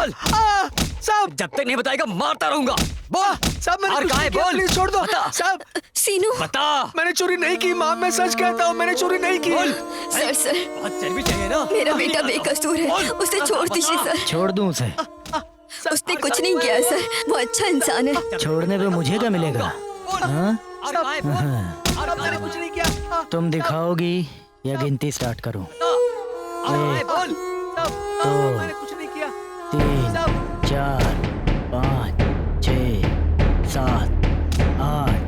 बोल। साहब जब तक नहीं बताएगा मारता रहूंगा। बोल साहब, मैंने और कुछ कहाँ नहीं है? किया, बोल। प्लीज छोड़ दो बता। साहब। सीनू, बता। मैंने चोरी नहीं की माँ, मैं सच कहता हूँ, मैंने चोरी नहीं की। बोल। सर बहुत चर्बी चाहिए ना। मेरा बेटा बेकसूर है, बोल। उसे छोड़ दीजिए सर। छोड़ दूं उसे? उसने कुछ नहीं किया सर, वो अच्छा इंसान है। छोड़ने पे मुझे क्या मिलेगा? हाँ? और कहाँ है? बोल। और साहब, कहाँ मैंने है? कुछ नहीं किया। तुम दिखाओगी या गिनती स्टार्ट करूं? और कहाँ है? बोल। साहब, मैंने कुछ नहीं किया। 3 4 5 6 7 8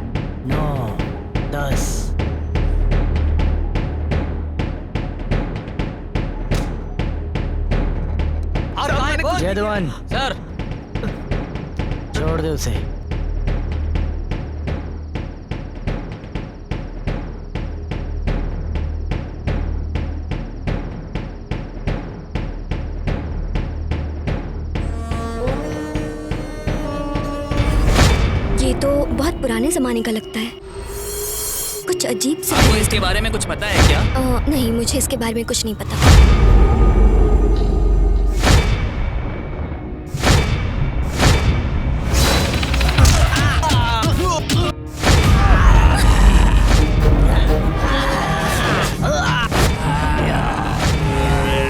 9 10। और कहाँ है? बोल। जयदवन, सर। छोड़ दे उसे। ये तो बहुत पुराने जमाने का लगता है, कुछ अजीब सा। आपको इसके बारे में कुछ पता है क्या? नहीं, मुझे इसके बारे में कुछ नहीं पता।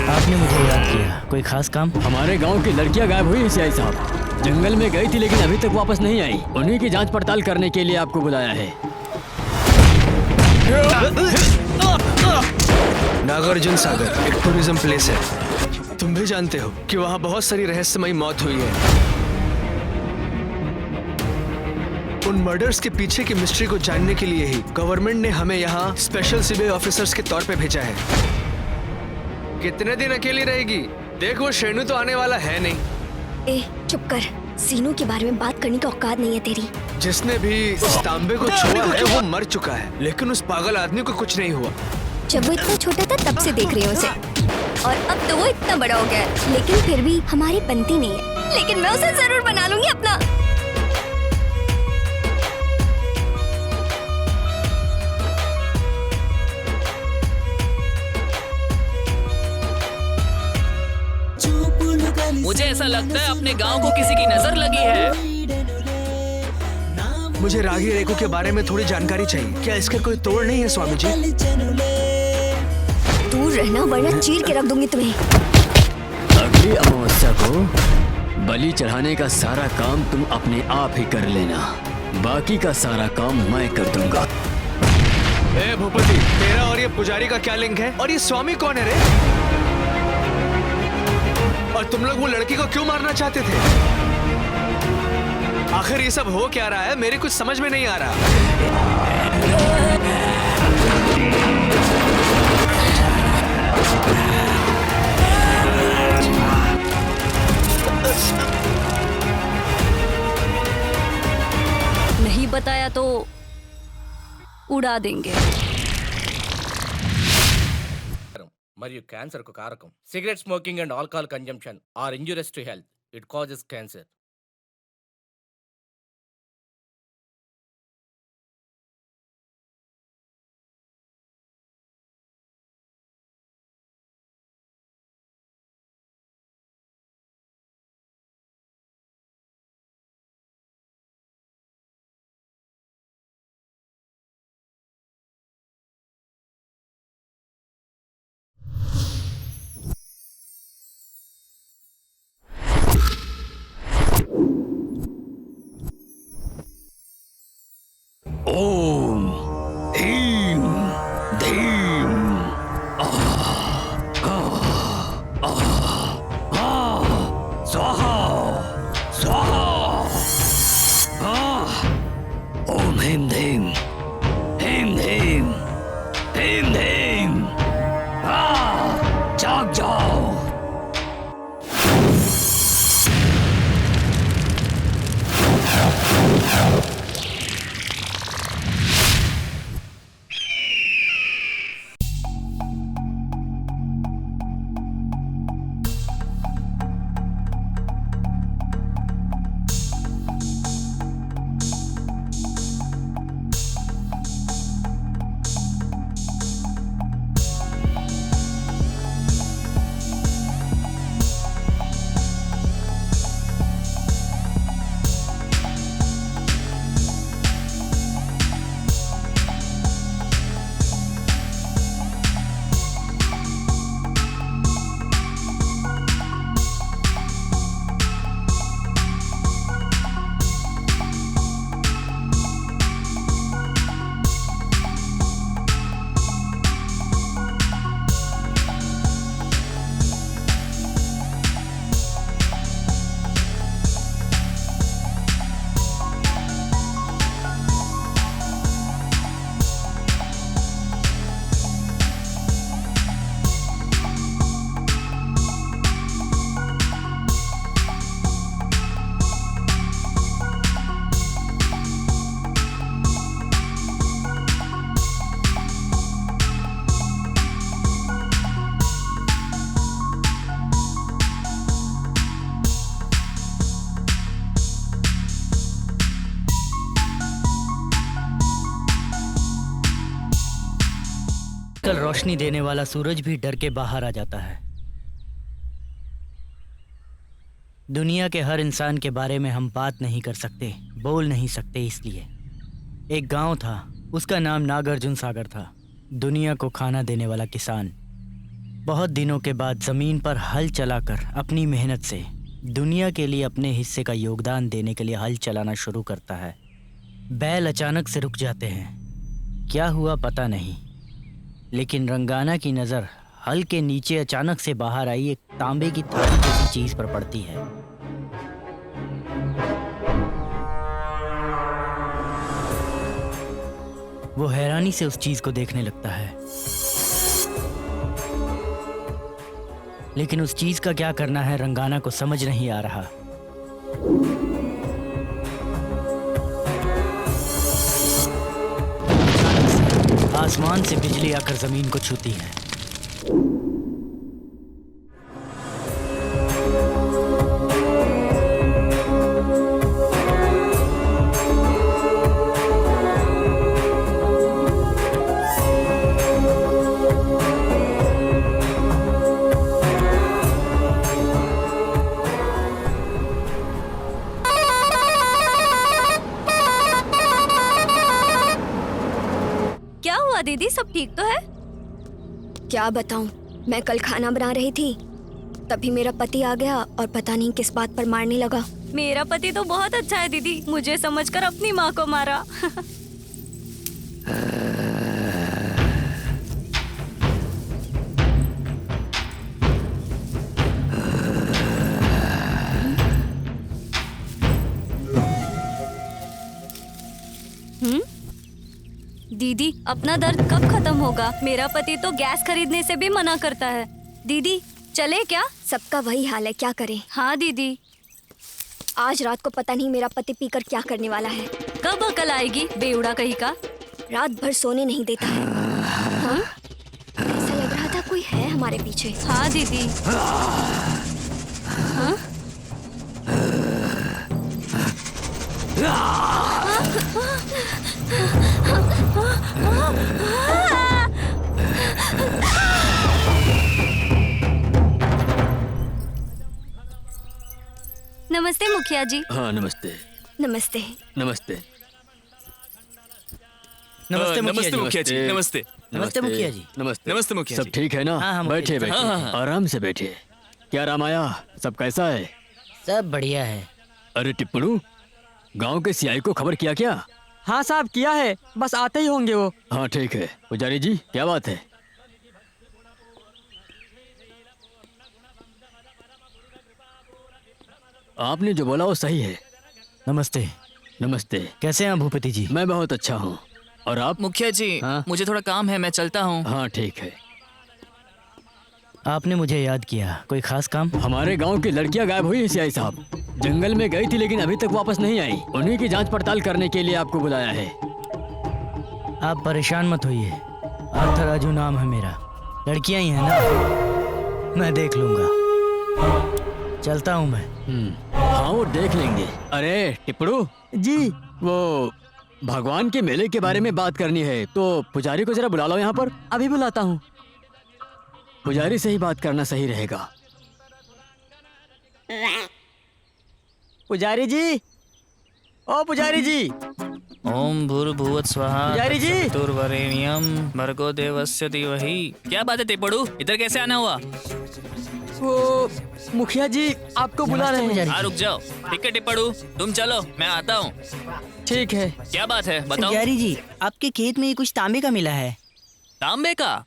आपने मुझे याद किया, कोई खास काम? हमारे गांव की लड़कियां गायब हुई है सीआई साहब। जंगल में गई थी लेकिन अभी तक वापस नहीं आई। उन्हीं की जांच पड़ताल करने के लिए आपको बुलाया है। नागार्जुन सागर एक टूरिज्म प्लेस है। तुम भी जानते हो कि वहाँ बहुत सारी रहस्यमयी मौत हुई है। उन मर्डर्स के पीछे की मिस्ट्री को जानने के लिए ही गवर्नमेंट ने हमें यहाँ स्पेशल सीबीआई ऑफिसर्स के तौर पे भेजा है। कितने दिन अकेली रहेगी? देख, वो शेनू तो आने वाला है नहीं। ए, चुप कर। सीनू के बारे में बात करने की औकात नहीं है तेरी। जिसने भी इस तांबे को छुआ है वो मर चुका है, लेकिन उस पागल आदमी को कुछ नहीं हुआ। जब वो इतना छोटा था तब से देख रही हूँ उसे, और अब तो वो इतना बड़ा हो गया है, लेकिन फिर भी हमारी बनती नहीं है। लेकिन मैं उसे जरूर बना लूंगी अपना। मुझे ऐसा लगता है अपने गांव को किसी की नजर लगी है। मुझे रागी रेको के बारे में थोड़ी जानकारी चाहिए। क्या इसका कोई तोड़ नहीं है स्वामी जी? दूर रहना वरना चीर के रख दूंगी तुम्हें। अगली अमावस्या को बलि चढ़ाने का सारा काम तुम अपने आप ही कर लेना, बाकी का सारा काम मैं कर दूंगा। ए भूपति, तेरा और ये पुजारी का क्या लिंक है? और ये स्वामी कौन है रे? और तुम लोग वो लड़की को क्यों मारना चाहते थे? आखिर ये सब हो क्या रहा है? मेरे कुछ समझ में नहीं आ रहा। नहीं बताया तो उड़ा देंगे। మరియు క్యాన్సర్ కు కారకం. Cigarette smoking and alcohol consumption are injurious to health. It causes cancer. ओम ह्रीं धीं स्वाहा स्वाहा। ओम ह्रीं धीं ह्रीं धीं ह्रीं धीं। जाग जाओ। रोशनी देने वाला सूरज भी डर के बाहर आ जाता है। दुनिया के हर इंसान के बारे में हम बात नहीं कर सकते, बोल नहीं सकते, इसलिए एक गांव था, उसका नाम नागार्जुन सागर था। दुनिया को खाना देने वाला किसान बहुत दिनों के बाद ज़मीन पर हल चलाकर अपनी मेहनत से दुनिया के लिए अपने हिस्से का योगदान देने के लिए हल चलाना शुरू करता है। बैल अचानक से रुक जाते हैं। क्या हुआ पता नहीं, लेकिन रंगाना की नज़र हल के नीचे अचानक से बाहर आई एक तांबे की थाली जैसी चीज़ पर पड़ती है। वो हैरानी से उस चीज़ को देखने लगता है, लेकिन उस चीज़ का क्या करना है रंगाना को समझ नहीं आ रहा। आसमान से बिजली आकर जमीन को छूती है। दीदी सब ठीक तो है? क्या बताऊं, मैं कल खाना बना रही थी, तभी मेरा पति आ गया और पता नहीं किस बात पर मारने लगा। मेरा पति तो बहुत अच्छा है दीदी, मुझे समझकर अपनी माँ को मारा। दीदी अपना दर्द कब खत्म होगा? मेरा पति तो गैस खरीदने से भी मना करता है। दीदी चले क्या? सबका वही हाल है, क्या करें। हाँ दीदी। आज रात को पता नहीं मेरा पति पीकर क्या करने वाला है। कब अकल आएगी बेउड़ा कहीं का? रात भर सोने नहीं देता है। हाँ? ऐसा लग रहा था कोई है हमारे पीछे। हाँ दीदी। हाँ? नमस्ते मुखिया जी। हाँ नमस्ते। नमस्ते। नमस्ते। नमस्ते नमस्ते मुखिया जी। नमस्ते नमस्ते मुखिया जी। नमस्ते। नमस्ते मुखिया सब जी। ठीक है ना? हाँ, मुखिया बैठे जी। बैठे हाँ। आराम से बैठे। क्या रामाया, सब कैसा है? सब बढ़िया है। अरे टिप्पणू, गांव के सियाई को खबर किया क्या? हाँ साहब किया है, बस आते ही होंगे वो। हाँ ठीक है। पुजारी जी क्या बात है? आपने जो बोला वो सही है। नमस्ते। नमस्ते। कैसे हैं भूपति जी? मैं बहुत अच्छा हूँ। और आप? मुखिया जी हाँ? मुझे थोड़ा काम है, मैं चलता हूँ। हाँ ठीक है। आपने मुझे याद किया, कोई खास काम? हमारे गांव की लड़कियां गायब हुई है सियाई साहब। जंगल में गई थी लेकिन अभी तक वापस नहीं आई। उन्हीं की जांच पड़ताल करने के लिए आपको बुलाया है। आप परेशान मत होइए, आर्थर राजू नाम है मेरा। लड़कियां ही हैं ना, मैं देख लूंगा। चलता हूँ मैं। हाँ वो देख लेंगे। अरे टिप्पणू जी। वो भगवान के मेले के बारे में बात करनी है, तो पुजारी को जरा बुला लो यहाँ पर। अभी बुलाता हूँ। पुजारी से ही बात करना सही रहेगा। पुजारी जी, ओ पुजारी जी। ओम भूर्भुवः स्वहा पुजारी जी। तत्सवितुर्वरेण्यं भर्गो देवस्य धीमहि। क्या बात है टिप्पणू, इधर कैसे आना हुआ? वो मुखिया जी आपको बुला रहे हैं। हाँ रुक जाओ। ठीक है टिप्पणू, तुम चलो, मैं आता हूँ। ठीक है। क्या बात है बताओ। पुजारी जी, आपके खेत में कुछ तांबे का मिला है। तांबे का?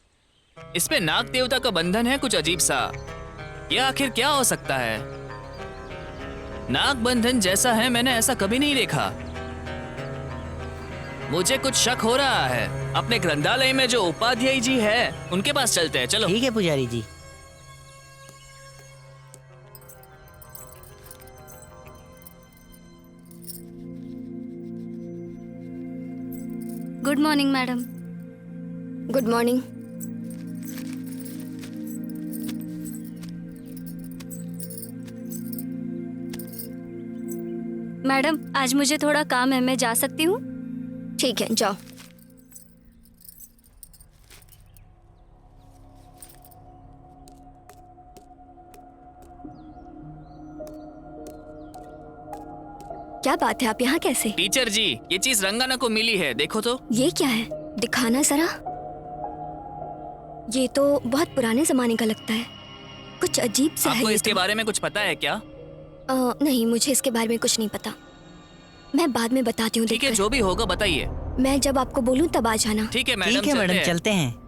इस पे नाग देवता का बंधन है कुछ अजीब सा। ये आखिर क्या हो सकता है? नाग बंधन जैसा है मैंने ऐसा कभी नहीं देखा। मुझे कुछ शक हो रहा है। अपने ग्रंथालय में जो उपाध्याय जी है उनके पास चलते हैं, चलो। ठीक है पुजारी ji. Good morning madam. Good morning. Madam आज मुझे थोड़ा काम है, मैं जा सकती हूँ? ठीक है, जाओ। क्या बात है, आप यहाँ कैसे? टीचर जी, ये चीज रंगाना को मिली है, देखो तो। ये क्या है, दिखाना जरा। ये तो बहुत पुराने जमाने का लगता है, कुछ अजीब सा है आपको ये इसके तो। बारे में कुछ पता है क्या? नहीं, मुझे इसके बारे में कुछ नहीं पता। मैं बाद में बताती हूँ। ठीक है, देखकर। जो भी होगा बताइए। मैं जब आपको बोलूँ तब आ जाना। ठीक है मैडम, ठीक है मैडम, चलते हैं।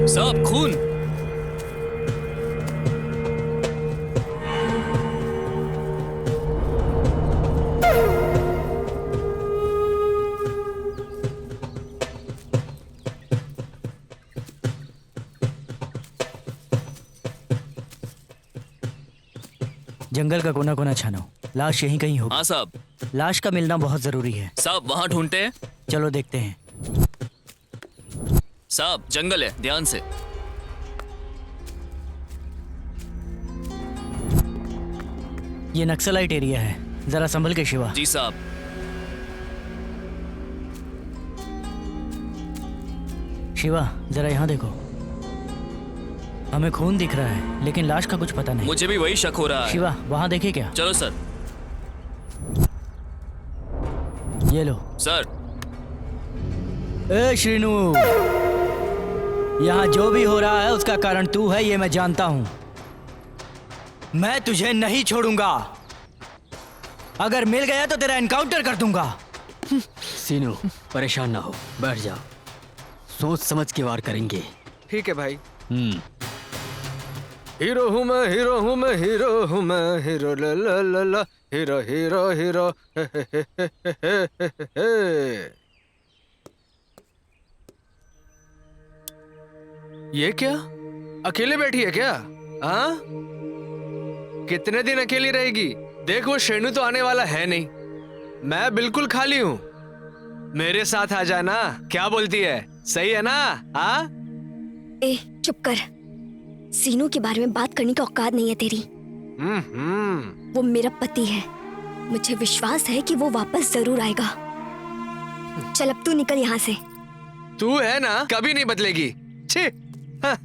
सब खून। जंगल का कोना कोना छानो, लाश यहीं कहीं होगी। हाँ साहब। लाश का मिलना बहुत जरूरी है। साहब वहाँ ढूंढते हैं। चलो देखते हैं। साहब जंगल है, ध्यान से। ये नक्सलाइट एरिया है, जरा संभल के शिवा। जी साहब। शिवा जरा यहाँ देखो, हमें खून दिख रहा है लेकिन लाश का कुछ पता नहीं। मुझे भी वही शक हो रहा है। शिवा वहाँ देखे क्या? चलो सर। ये लो। सर। ए श्रीनु, यहाँ जो भी हो रहा है उसका कारण तू है, ये मैं जानता हूँ। मैं तुझे नहीं छोड़ूंगा, अगर मिल गया तो तेरा एनकाउंटर कर दूंगा। सीनू परेशान ना हो, बैठ जाओ, सोच समझ के वार करेंगे। ठीक है भाई। हीरो हूँ मैं, हीरो हूँ मैं, हीरो हूँ मैं, हीरो ला ला ला ला, हीरो हीरो हीरो हे हे हे हे हे हे हे हे। ये क्या, अकेले बैठी है क्या? हाँ, कितने दिन अकेली रहेगी? देख वो शेनू तो आने वाला है नहीं, मैं बिल्कुल खाली हूँ। मेरे साथ आ जाना, क्या बोलती है? सही है ना? हाँ? ए चुप कर, सीनू के बारे में बात करने की औकात नहीं है तेरी। वो मेरा पति है, मुझे विश्वास है कि वो वापस जरूर आएगा। चल अब तू निकल यहाँ से। तू है ना, कभी नहीं बदलेगी। छी। हाँ।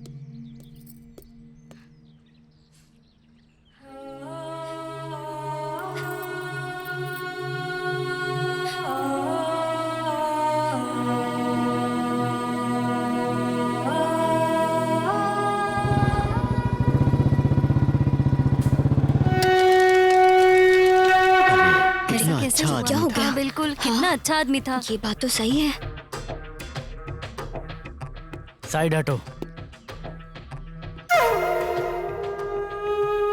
कैसे क्या हो गया? बिल्कुल, कितना अच्छा आदमी था। ये बात तो सही है। साइड हटो।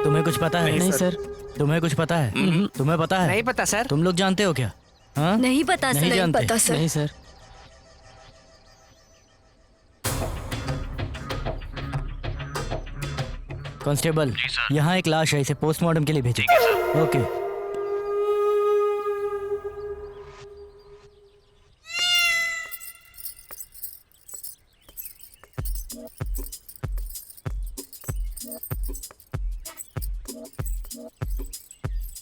तुम्हें कुछ पता है? नहीं सर। तुम्हें कुछ पता है? तुम्हें पता है? नहीं पता सर। तुम लोग जानते हो क्या? हाँ? नहीं पता सर। नहीं नहीं जानते? पता सर। नहीं सर। कांस्टेबल, यहाँ एक लाश है, इसे पोस्टमार्टम के लिए भेजो। ओके।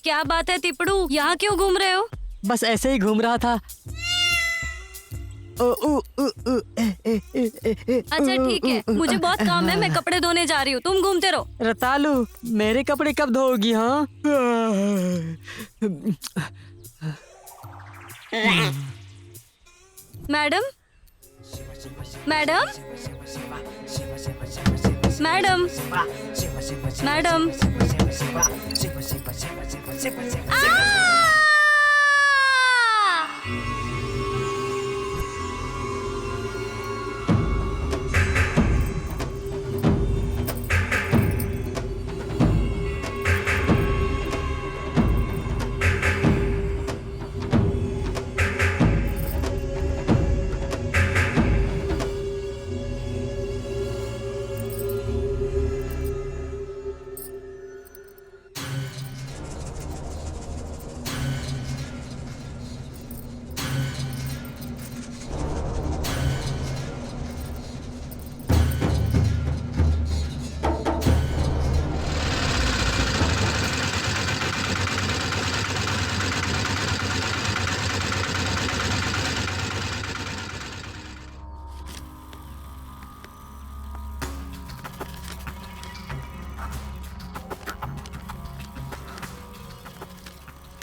क्या बात है तिपड़ू, यहाँ क्यों घूम रहे हो? बस ऐसे ही घूम रहा था। अच्छा ठीक है, मुझे बहुत काम है, मैं कपड़े धोने जा रही हूँ, तुम घूमते रहो। रतालू, मेरे कपड़े कब धोगी? हाँ, मैडम, मैडम, मैडम, मैडम।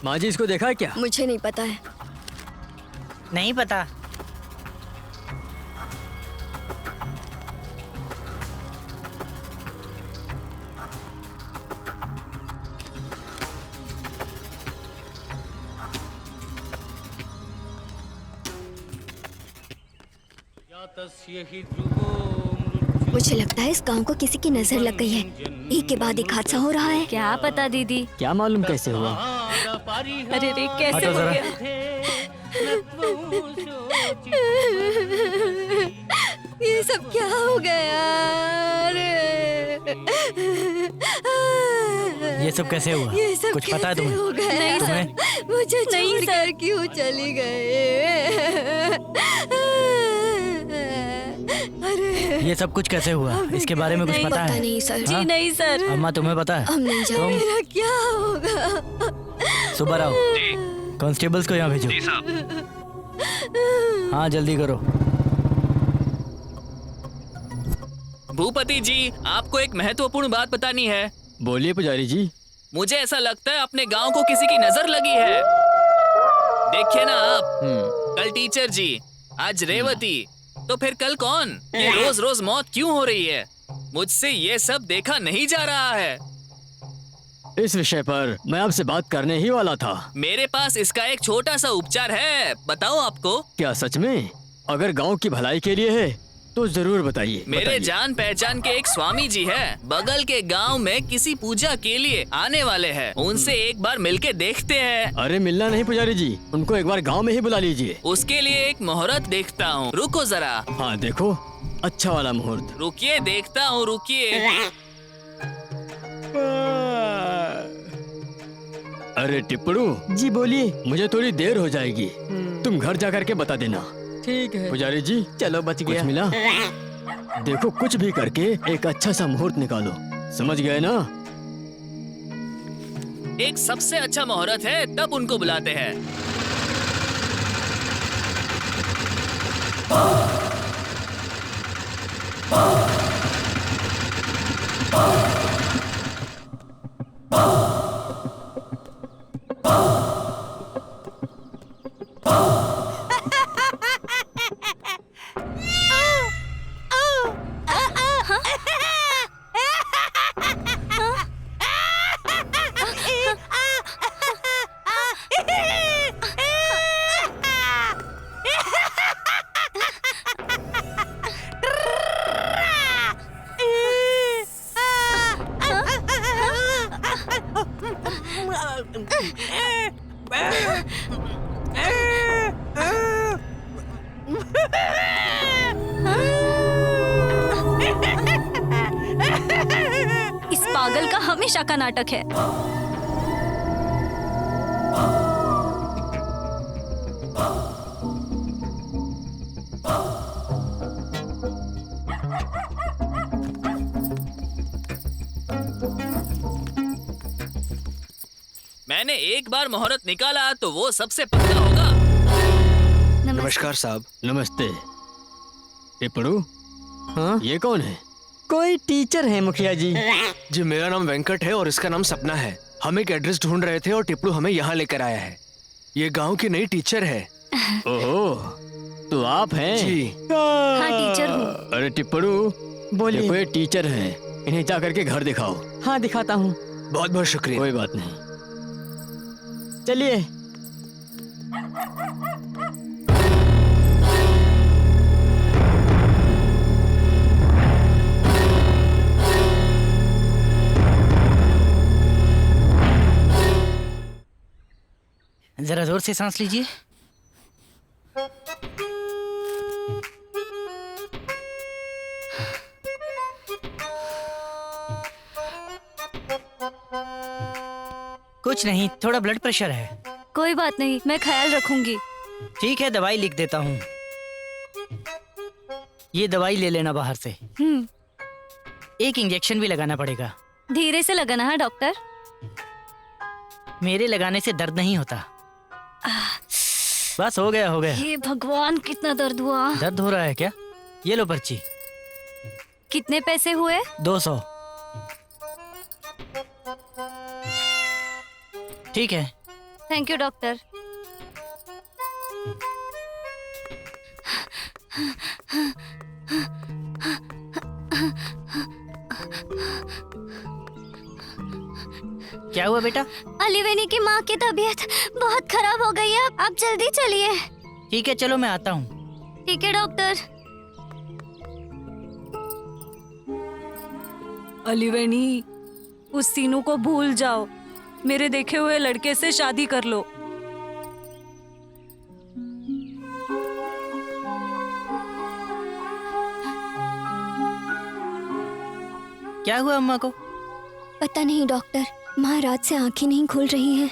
माँ जी इसको देखा है क्या? मुझे नहीं पता है। नहीं पता। मुझे लगता है इस गांव को किसी की नजर लग गई है। एक के बाद एक हादसा हो रहा है। क्या पता दीदी। क्या मालूम कैसे हुआ? अरे रे कैसे हटो हो जरा। गया? ये सब क्या हो गया? ये सब कैसे हुआ? ये सब कुछ पता है कैसे तुम्हें? हो गया? नहीं तुम्हें? मुझे नहीं छोड़ कर क्यों चली गए? अरे ये सब कुछ कैसे हुआ? इसके बारे में कुछ नहीं, पता पता है? नहीं सर। जी नहीं सर। अम्मा तुम्हें पता है? हम नहीं जानते। मेरा क्या होगा? सुबह राव, कांस्टेबल्स को यहाँ भेजो। हाँ जल्दी करो। भूपति जी, आपको एक महत्वपूर्ण बात बतानी है। बोलिए पुजारी जी। मुझे ऐसा लगता है अपने गांव को किसी की नजर लगी है। देखिए ना आप, कल टीचर जी, आज रेवती, तो फिर कल कौन? ये रोज रोज मौत क्यों हो रही है? मुझसे ये सब देखा नहीं जा रहा है। इस विषय पर मैं आपसे बात करने ही वाला था। मेरे पास इसका एक छोटा सा उपचार है, बताओ आपको। क्या सच में? अगर गांव की भलाई के लिए है तो जरूर बताइए। मेरे बताइए। जान पहचान के एक स्वामी जी हैं, बगल के गांव में किसी पूजा के लिए आने वाले हैं। उनसे एक बार मिलके देखते हैं। अरे मिलना नहीं पुजारी जी, उनको एक बार गांव में ही बुला लीजिए। उसके लिए एक मुहूर्त देखता हूँ, रुको जरा। हाँ देखो, अच्छा वाला मुहूर्त। रुकिए, देखता हूँ, रुकिए। अरे टिप्पड़ू जी बोलिए। मुझे थोड़ी देर हो जाएगी, तुम घर जाकर के बता देना। ठीक है। पुजारी जी चलो बच कुछ गया। मिला? देखो कुछ भी करके एक अच्छा सा मुहूर्त निकालो, समझ गए ना? एक सबसे अच्छा मुहूर्त है, तब उनको बुलाते हैं। इस पागल का हमेशा का नाटक है। मैंने एक बार मुहूर्त निकाला तो वो सबसे पक्का होगा। नमस्कार साहब। नमस्ते। टिप्पड़ू, हाँ? ये कौन है? कोई टीचर है मुखिया जी। जी मेरा नाम वेंकट है और इसका नाम सपना है। हम एक एड्रेस ढूंढ रहे थे और टिप्पू हमें यहाँ लेकर आया है। ये गांव की नई टीचर है। ओहो, तो आप हैं? जी। हाँ टीचर हूँ। अरे टिप्पड़ू बोलिए। देखो ये टीचर है, इन्हें जा करके घर दिखाओ। हाँ दिखाता हूँ। बहुत बहुत शुक्रिया। कोई बात नहीं। चलिए। जरा जोर से सांस लीजिए। कुछ नहीं, थोड़ा ब्लड प्रेशर है। कोई बात नहीं, मैं ख्याल रखूंगी। ठीक है, दवाई लिख देता हूँ। ये दवाई ले लेना बाहर से। एक इंजेक्शन भी लगाना पड़ेगा। धीरे से लगाना है डॉक्टर। मेरे लगाने से दर्द नहीं होता। बस हो गया हो गया। हे भगवान, कितना दर्द हुआ। दर्द हो रहा है क्या? ये लो पर्ची। कितने पैसे हुए? 200। ठीक है, थैंक यू डॉक्टर। क्या हुआ बेटा? अलीवेनी की माँ की तबीयत बहुत खराब हो गई है, आप जल्दी चलिए। ठीक है, चलो मैं आता हूँ। ठीक है डॉक्टर। अलीवेनी, उस सीनू को भूल जाओ, मेरे देखे हुए लड़के से शादी कर लो। क्या हुआ अम्मा को? पता नहीं डॉक्टर, माँ रात से आंखें नहीं खुल रही हैं।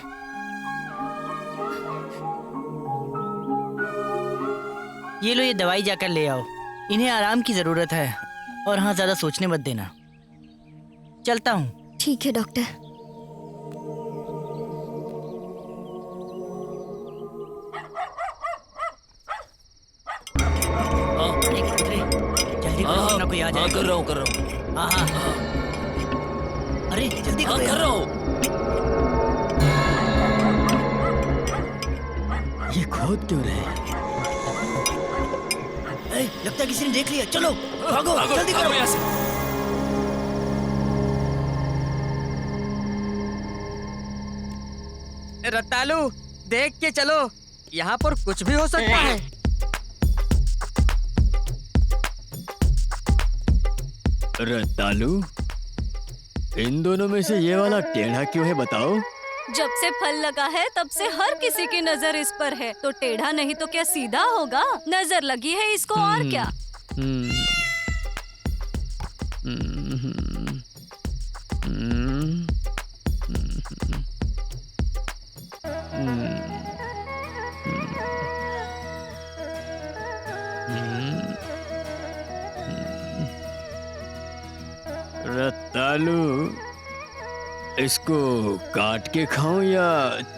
ये लो, ये दवाई जाकर ले आओ। इन्हें आराम की जरूरत है। और हाँ, ज्यादा सोचने मत देना। चलता हूँ। ठीक है डॉक्टर। जल्दी करो ना, कोई आ जाए। कर रहा हूँ। हाँ हाँ। अरे जल्दी करो। कर रहा हूँ। ये खोद क्यों रहे हैं? लगता है किसी ने देख लिया। चलो भागो, जल्दी करो। यहाँ से। रतालू, देख के चलो, यहाँ पर कुछ भी हो सकता है। रतालू, इन दोनों में से ये वाला टेढ़ा क्यों है बताओ? जब से फल लगा है तब से हर किसी की नजर इस पर है, तो टेढ़ा नहीं तो क्या सीधा होगा? नजर लगी है इसको, और क्या। हम्म, हम्म, हम्म, हम्म, रतालू, इसको काट के खाऊं या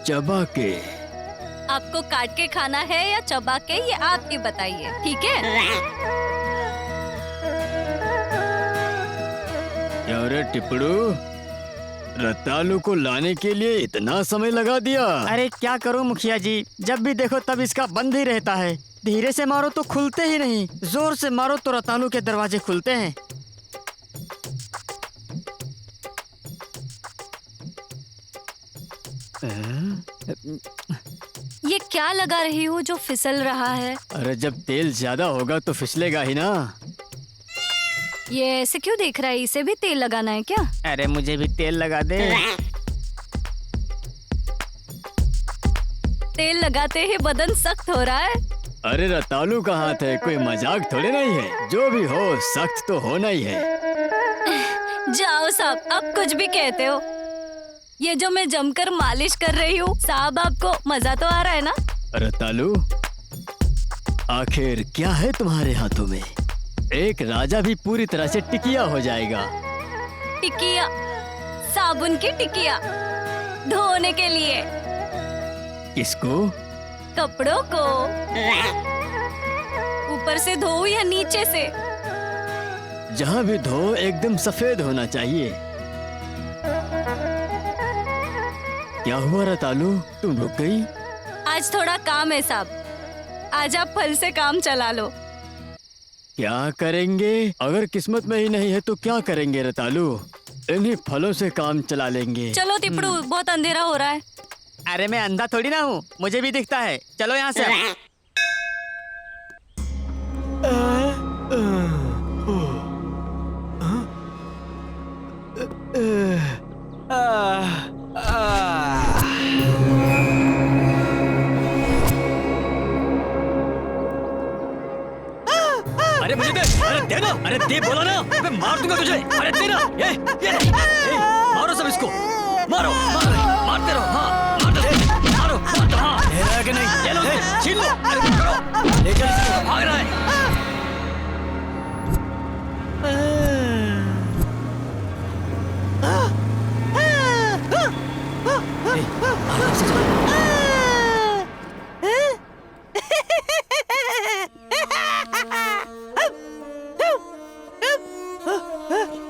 चबा के? आपको काट के खाना है या चबा के, ये आप ही बताइए, ठीक है? क्या रे टिपड़ू, रतालू को लाने के लिए इतना समय लगा दिया? अरे क्या करूं मुखिया जी, जब भी देखो तब इसका बंद ही रहता है। धीरे से मारो तो खुलते ही नहीं, जोर से मारो तो रतालू के दरवाजे खुलते हैं। ये क्या लगा रही हो जो फिसल रहा है? अरे जब तेल ज्यादा होगा तो फिसलेगा ही ना। ये ऐसे क्यों देख रहा है? इसे भी तेल लगाना है क्या? अरे मुझे भी तेल लगा दे। तेल लगाते ही बदन सख्त हो रहा है। अरे रतालू का हाथ है, कोई मजाक थोड़े नहीं है। जो भी हो, सख्त तो होना ही है। जाओ साहब, अब कुछ भी कहते हो। ये जो मैं जमकर मालिश कर रही हूँ, साहब आपको मजा तो आ रहा है ना? रतालू, आखिर क्या है तुम्हारे हाथों में? एक राजा भी पूरी तरह से टिकिया हो जाएगा। टिकिया? साबुन की टिकिया धोने के लिए। किसको? कपड़ों को। ऊपर से धो या नीचे से? जहाँ भी धो एकदम सफेद होना चाहिए। क्या हुआ रतालू, तुम रुक गई? आज थोड़ा काम है साहब, आज आप फल से काम चला लो। क्या करेंगे? अगर किस्मत में ही नहीं है तो क्या करेंगे रतालू? इन्हीं फलों से काम चला लेंगे। चलो तिपड़ू, बहुत अंधेरा हो रहा है। अरे मैं अंधा थोड़ी ना हूँ, मुझे भी दिखता है। चलो यहाँ से। अरे मुझे दे, अरे दे ना, अरे दे बोला ना, मैं मार दूंगा तुझे। अरे दे ना, ये मारो सब इसको, मारो, मारते रहो, हाँ, मारो, हाँ, कि नहीं? ले लो, छीन लो, अरे करो, ले चल इसको, भाग रहा है।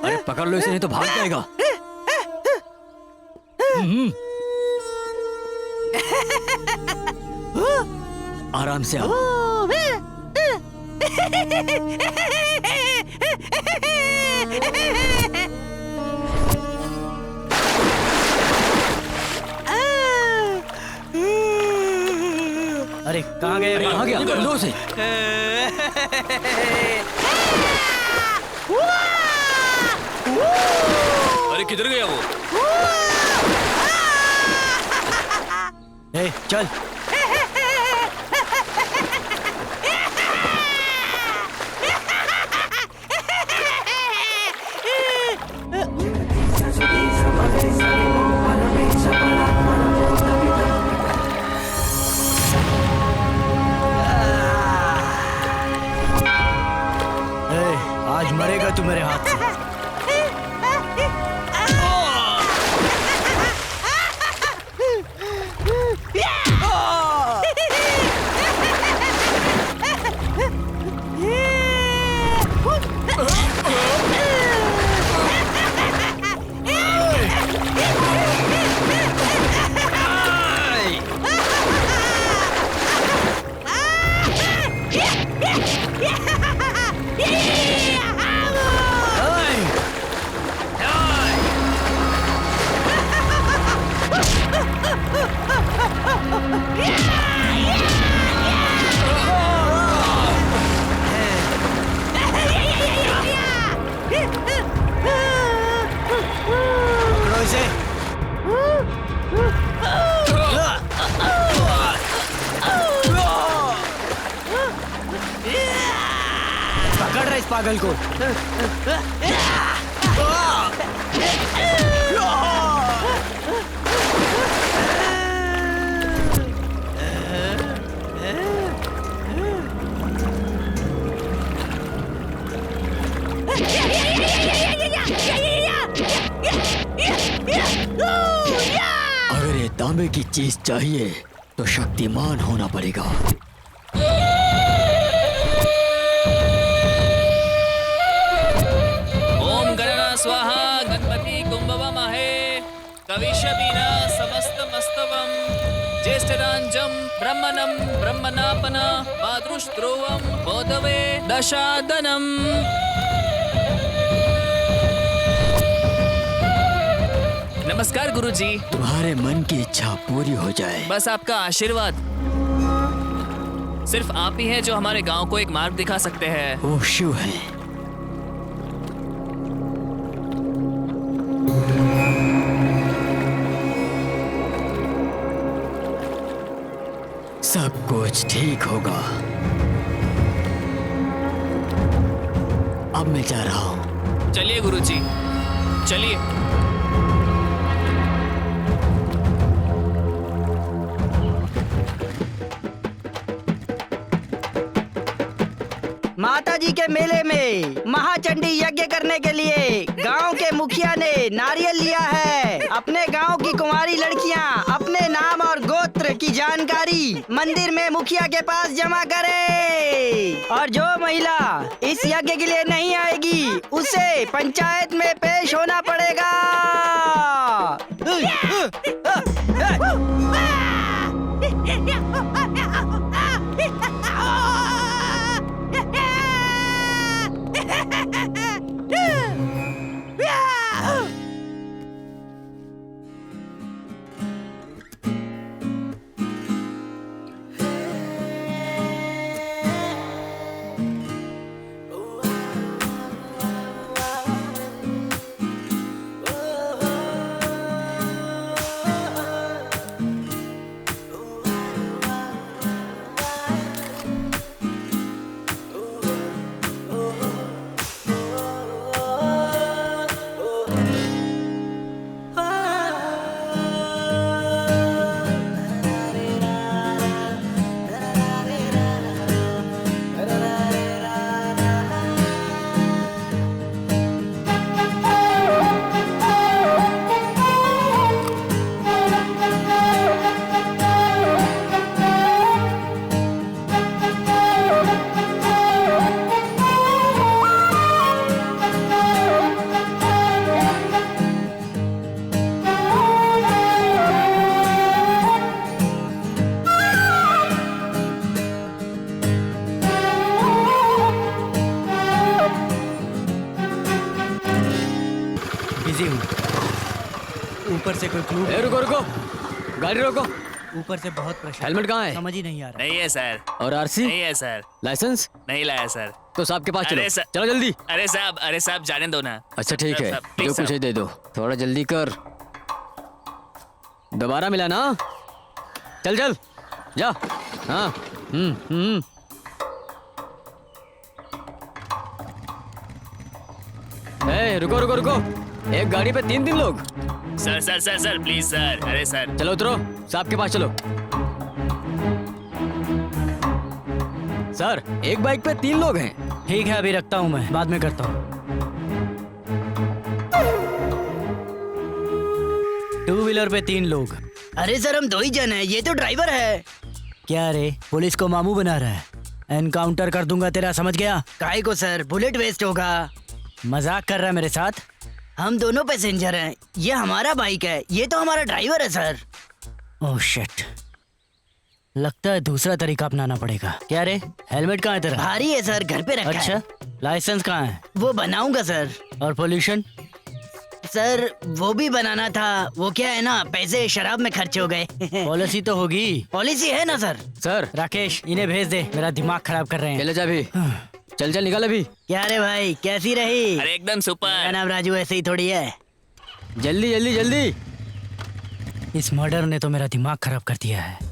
अरे पकड़ लो इसे, नहीं तो भाग जाएगा। आराम से आओ। अरे कहाँ गए? कहाँ गया? जोर से। अरे किधर गया वो? ए, चल। ए, आज मरेगा तू मेरे हाथ से। पकड़ो इसे। पकड़ रहा इस पागल को। अगर ये तांबे की चीज चाहिए तो शक्तिमान होना पड़ेगा। ओम गणना स्वाहा गणपति कुंभवमहे कविशबीना समस्तमस्तवम ज्येष्ठरांजम ब्रह्मणं ब्रह्मणापन मातृस्त्रोवं बोधवे दशादनम। नमस्कार गुरुजी। तुम्हारे मन की इच्छा पूरी हो जाए। बस आपका आशीर्वाद। सिर्फ आप ही हैं जो हमारे गांव को एक मार्ग दिखा सकते हैं। वो शिव है। सब कुछ ठीक होगा। अब मैं जा रहा हूँ। चलिए गुरुजी, चलिए। माता जी के मेले में महाचंडी यज्ञ करने के लिए गांव के मुखिया ने नारियल लिया है। अपने गांव की कुंवारी लड़कियां अपने नाम और गोत्र की जानकारी मंदिर में मुखिया के पास जमा करे, और जो महिला इस यज्ञ के लिए नहीं आएगी उसे पंचायत में पेश होना पड़ेगा। कोई क्लू? रुको रुको, गाड़ी रोको। ऊपर से बहुत प्रेशर। हेलमेट कहाँ है? समझ ही नहीं आ रहा। नहीं है सर। और आरसी? नहीं है सर। लाइसेंस? नहीं लाया सर। तो साहब के पास चलो। अरे सर- चलो जल्दी। अरे साहब जाने दो ना। अच्छा ठीक है, साहब, जो प्लीज कुछ है साहब। दे दो, थोड़ा जल्दी कर। दोबारा मिला ना? चल चल जा। हाँ रुको रुको रुको, एक गाड़ी पे 3 लोग। Sir sir sir sir please sir. अरे सर चलो उतरो, साहब के पास चलो। सर एक बाइक पे 3 लोग हैं। ठीक है, अभी रखता हूँ, मैं बाद में करता हूँ। 2 व्हीलर पे 3 लोग। अरे सर हम 2 ही जन हैं, ये तो ड्राइवर है। क्या रे, पुलिस को मामू बना रहा है? एनकाउंटर कर दूंगा तेरा, समझ गया? काहे को सर, बुलेट वेस्ट होगा। मजाक कर रहा है मेरे साथ? हम दोनों पैसेंजर हैं, ये हमारा बाइक है, ये तो हमारा ड्राइवर है सर। ओह शिट, लगता है दूसरा तरीका अपनाना पड़ेगा। क्या रे, हेलमेट कहाँ है तेरा? भारी है सर, घर पे रखा अच्छा, है। लाइसेंस कहाँ है? वो बनाऊंगा सर। और पोल्यूशन? सर वो भी बनाना था, वो क्या है ना, पैसे शराब में खर्च हो गए। पॉलिसी तो होगी। पॉलिसी है ना सर। सर राकेश, इन्हें भेज दे, मेरा दिमाग खराब कर रहे हैं। चले जा भी। चल चल निकल अभी। क्या रे भाई, कैसी रही? अरे एकदम मेरा सुपर। नाम राजू ऐसे ही थोड़ी है। जल्दी जल्दी जल्दी। इस मर्डर ने तो मेरा दिमाग खराब कर दिया है।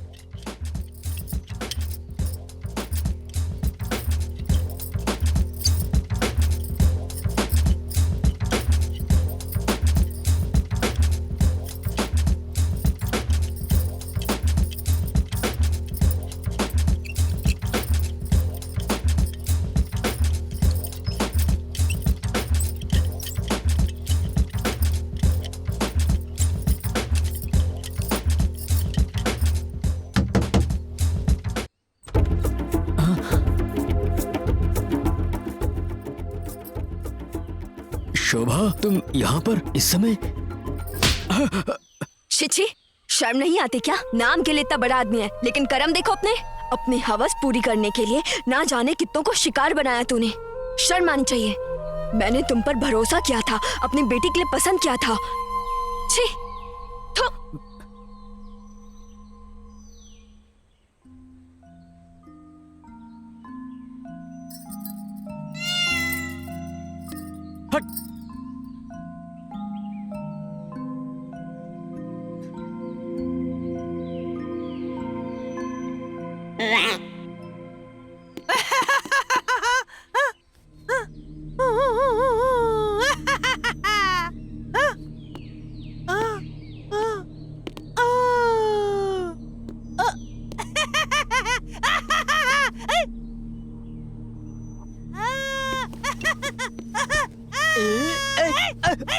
शोभा, तुम यहाँ पर इस समय? छिछी, शर्म नहीं आती क्या? नाम के लिए इतना बड़ा आदमी है, लेकिन कर्म देखो अपनी हवस पूरी करने के लिए ना जाने कितनों को शिकार बनाया तूने। शर्म आनी चाहिए। मैंने तुम पर भरोसा किया था, अपनी बेटी के लिए पसंद किया था। छी, थू।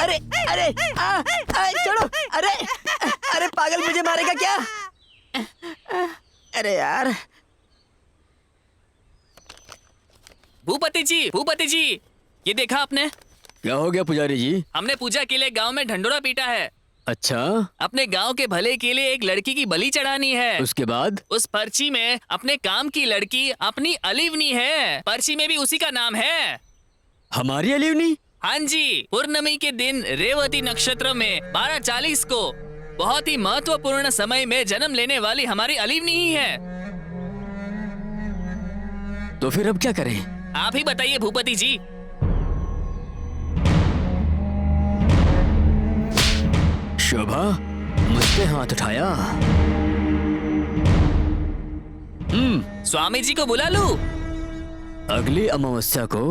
अरे अरे छोड़ो। अरे पागल, मुझे मारेगा क्या? अरे यार। भूपति जी, ये देखा आपने? क्या हो गया पुजारी जी? हमने पूजा के लिए गांव में ढंडोरा पीटा है। अच्छा, अपने गांव के भले के लिए एक लड़की की बलि चढ़ानी है। उसके बाद? उस पर्ची में अपने काम की लड़की अपनी अलीवनी है। पर्ची में भी उसी का नाम है। हमारी अलीवनी? हाँ जी, पूर्णमी के दिन रेवती नक्षत्र में 12:40 को बहुत ही महत्वपूर्ण समय में जन्म लेने वाली हमारी अलीवनी ही है। तो फिर अब क्या करें? आप ही बताइए भूपति जी। शोभा, मुझ पे हाथ उठाया। स्वामी जी को बुला लूं? अगली अमावस्या को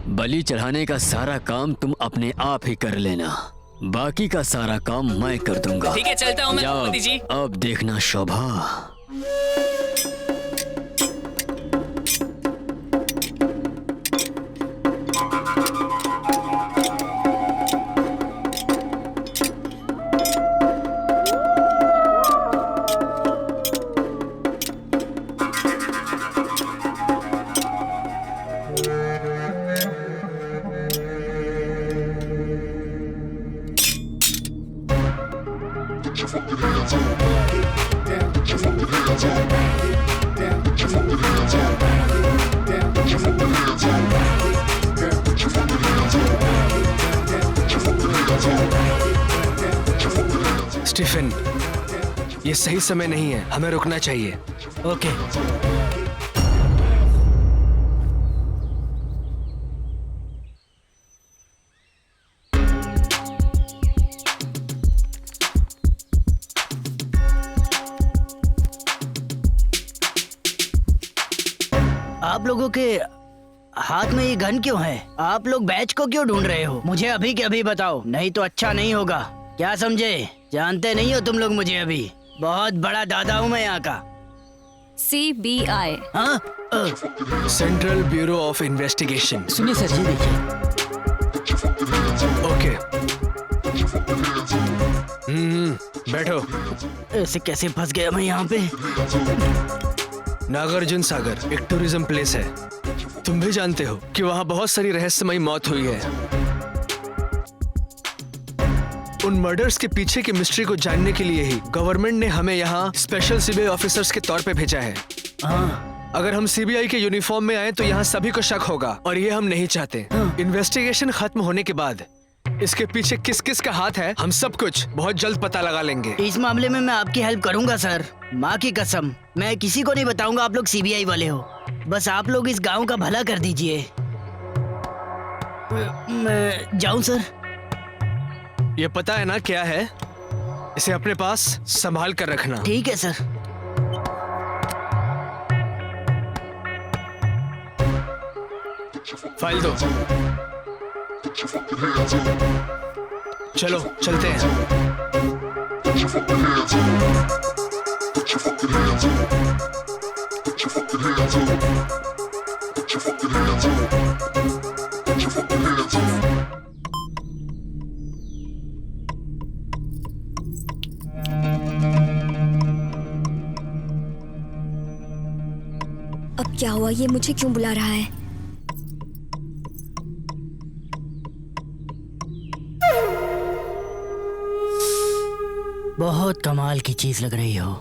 बलि चढ़ाने का सारा काम तुम अपने आप ही कर लेना, बाकी का सारा काम मैं कर दूंगा। ठीक है, चलता हूँ मैं जाओ, भूपति जी। अब देखना शोभा। Put your fucking hands up. Put your fucking hands up. ये सही समय नहीं है, हमें रुकना चाहिए। ओके। आप लोगों के हाथ में ये गन क्यों है? आप लोग बैच को क्यों ढूंढ रहे हो? मुझे अभी के अभी बताओ, नहीं तो अच्छा नहीं होगा। क्या समझे? जानते नहीं हो तुम लोग मुझे अभी। बहुत बड़ा दादा हूँ मैं यहाँ का। CBI। हाँ? Central bureau of investigation. सुनिए सर, ये देखिए। ओके। बैठो। ऐसे कैसे फंस गया मैं यहाँ पे? नागार्जुन सागर एक टूरिज्म प्लेस है। तुम भी जानते हो कि वहाँ बहुत सारी रहस्यमयी मौत हुई है। उन मर्डर्स के पीछे की मिस्ट्री को जानने के लिए ही गवर्नमेंट ने हमें यहाँ स्पेशल सीबीआई ऑफिसर्स के तौर पे भेजा है। अगर हम सीबीआई के यूनिफॉर्म में आए तो यहाँ सभी को शक होगा और ये हम नहीं चाहते। इन्वेस्टिगेशन खत्म होने के बाद इसके पीछे किस किस का हाथ है, हम सब कुछ बहुत जल्द पता लगा लेंगे। इस मामले में मैं आपकी हेल्प करूंगा सर, माँ की कसम। मैं किसी को नहीं बताऊंगा आप लोग सीबीआई वाले हो। बस आप लोग इस गांव का भला कर दीजिए। मैं जाऊं सर? ये पता है ना क्या है? इसे अपने पास संभाल कर रखना। ठीक है सर। फाइल दो। चलो चलते हैं। अब क्या हुआ? ये मुझे क्यों बुला रहा है? बहुत कमाल की चीज लग रही हो।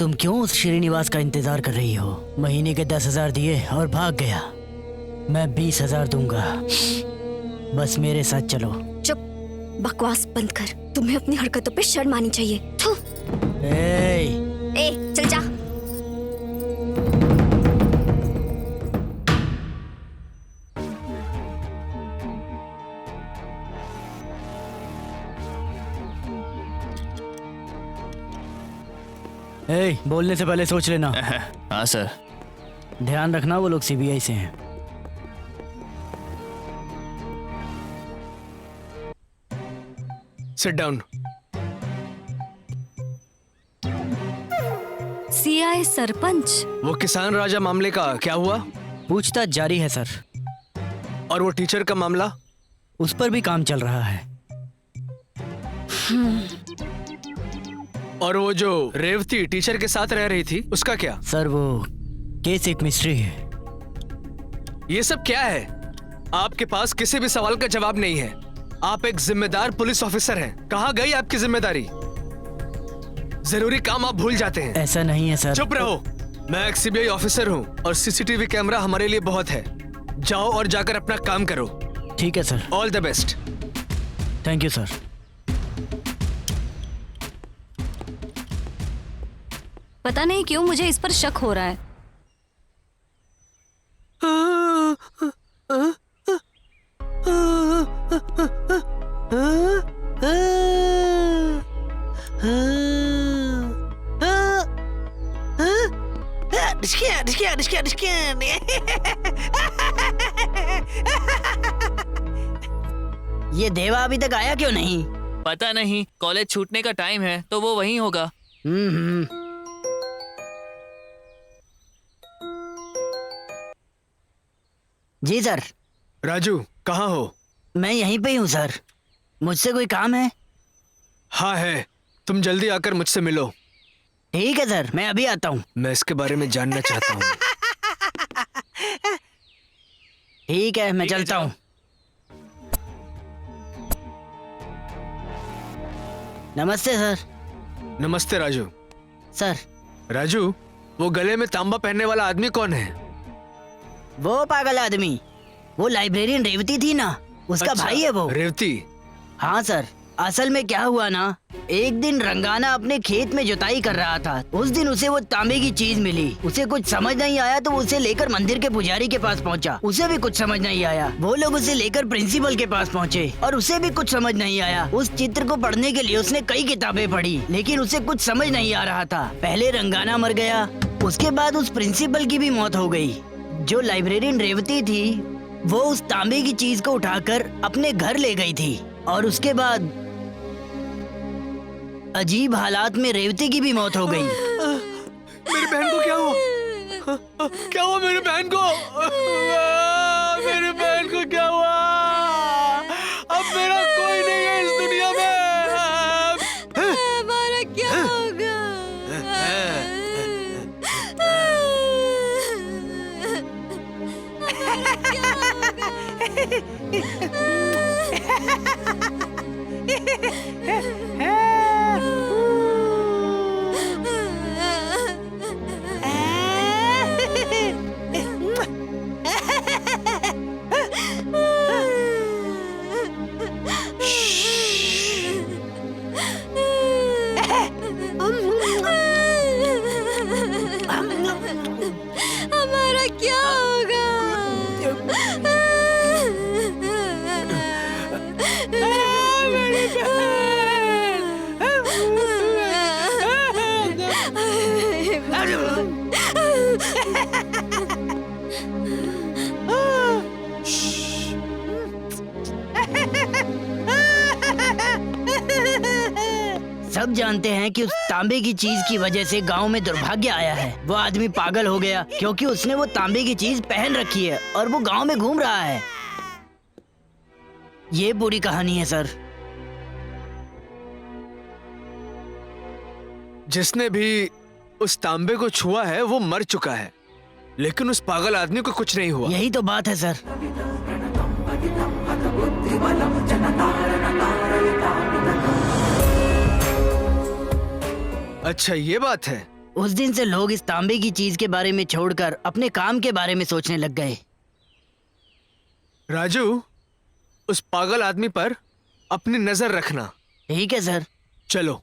तुम क्यों उस श्रीनिवास का इंतजार कर रही हो? महीने के 10,000 दिए और भाग गया। मैं 20,000 दूंगा, बस मेरे साथ चलो। चुप, बकवास बंद कर। तुम्हें अपनी हरकतों पे शर्म आनी चाहिए। थू। ए, चल जा। बोलने से पहले सोच लेना। हाँ सर। ध्यान रखना वो लोग सीबीआई से हैं। Sit down. CI सरपंच। वो किसान राजा मामले का क्या हुआ? पूछताछ जारी है सर। और वो टीचर का मामला? उस पर भी काम चल रहा है। और वो जो रेवती टीचर के साथ रह रही थी, उसका क्या? सर वो केस एक मिस्ट्री है। ये सब क्या है? आपके पास किसी भी सवाल का जवाब नहीं है। आप एक जिम्मेदार पुलिस ऑफिसर हैं। कहाँ गई आपकी जिम्मेदारी? जरूरी काम आप भूल जाते हैं। ऐसा नहीं है सर। चुप रहो। मैं एक सीबीआई ऑफिसर हूँ और सीसीटीवी कैमरा हमारे लिए बहुत है। जाओ और जाकर अपना काम करो। ठीक है sir. All the best. Thank you sir. पता नहीं क्यों मुझे इस पर शक हो रहा है। ये देवा अभी तक आया क्यों नहीं? पता नहीं, कॉलेज छूटने का टाइम है तो वो वहीं होगा। जी सर। राजू कहाँ हो? मैं यहीं पे ही हूँ सर। मुझसे कोई काम है? हाँ है। तुम जल्दी आकर मुझसे मिलो। ठीक है सर, मैं अभी आता हूँ। मैं इसके बारे में जानना चाहता हूँ। ठीक है, मैं चलता हूँ। नमस्ते सर। नमस्ते राजू। सर। राजू, वो गले में तांबा पहनने वाला आदमी कौन है? वो पागल आदमी, वो लाइब्रेरियन रेवती थी ना, उसका अच्छा, भाई है वो। रेवती? हाँ सर, असल में क्या हुआ ना, एक दिन रंगाना अपने खेत में जुताई कर रहा था। उस दिन उसे वो तांबे की चीज मिली। उसे कुछ समझ नहीं आया तो वो उसे लेकर मंदिर के पुजारी के पास पहुंचा। उसे भी कुछ समझ नहीं आया। वो लोग उसे लेकर प्रिंसिपल के पास पहुंचे और उसे भी कुछ समझ नहीं आया। उस चित्र को पढ़ने के लिए उसने कई किताबें पढ़ी, लेकिन उसे कुछ समझ नहीं आ रहा था। पहले रंगाना मर गया, उसके बाद उस प्रिंसिपल की भी मौत हो गई। जो लाइब्रेरियन रेवती थी वो उस तांबे की चीज को उठाकर अपने घर ले गई थी और उसके बाद अजीब हालात में रेवती की भी मौत हो गई। मेरी बहन को क्या हुआ? क्या हुआ मेरी बहन को? मेरी बहन को क्या हुआ? अब मेरा कोई नहीं है इस दुनिया में। हमारा क्या होगा? हमारा क्या होगा? सब जानते हैं कि उस तांबे की चीज की वजह से गांव में दुर्भाग्य आया है। वो आदमी पागल हो गया क्योंकि उसने वो तांबे की चीज पहन रखी है और वो गांव में घूम रहा है। ये पूरी कहानी है सर। जिसने भी उस तांबे को छुआ है वो मर चुका है, लेकिन उस पागल आदमी को कुछ नहीं हुआ। यही तो बात है सर। अच्छा ये बात है। उस दिन से लोग इस तांबे की चीज के बारे में छोड़कर अपने काम के बारे में सोचने लग गए। राजू, उस पागल आदमी पर अपनी नजर रखना। ठीक है सर। चलो।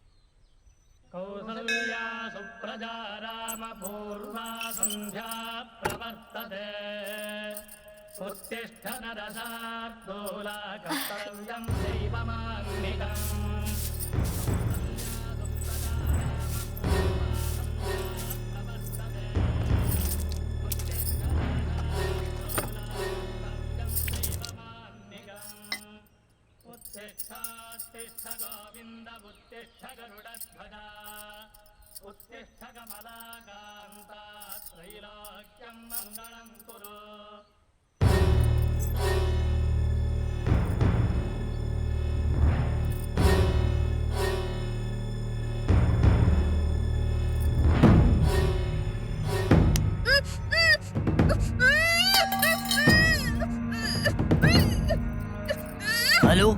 हेलो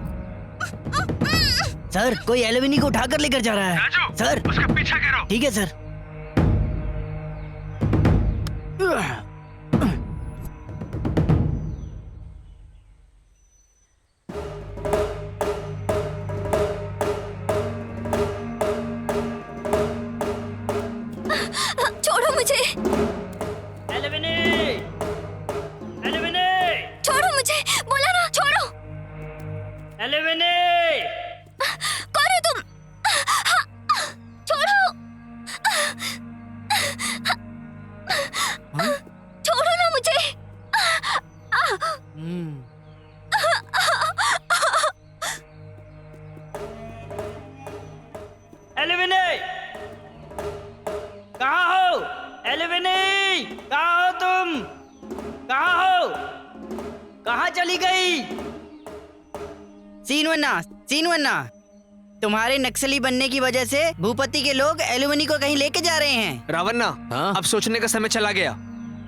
सर, कोई एल्यूमिनी को उठाकर लेकर जा रहा है। राजू, सर उसके पीछे करो। ठीक है सर। छोड़ो मुझे। एल्यूमिनी, एल्यूमिनी, छोड़ो मुझे, बोला ना छोड़ो। एल्यूमिनी। कौन हो तुम? छोड़ो। छोड़ो ना मुझे। एल्यूमिनी, कहाँ हो? एल्यूमिनी, कहाँ हो तुम? कहाँ हो? कहाँ चली गई? सीनवन्ना, तुम्हारे नक्सली बनने की वजह से भूपति के लोग एल्यूमिनी को कहीं लेके जा रहे हैं। रावन्ना, हाँ? अब सोचने का समय चला गया।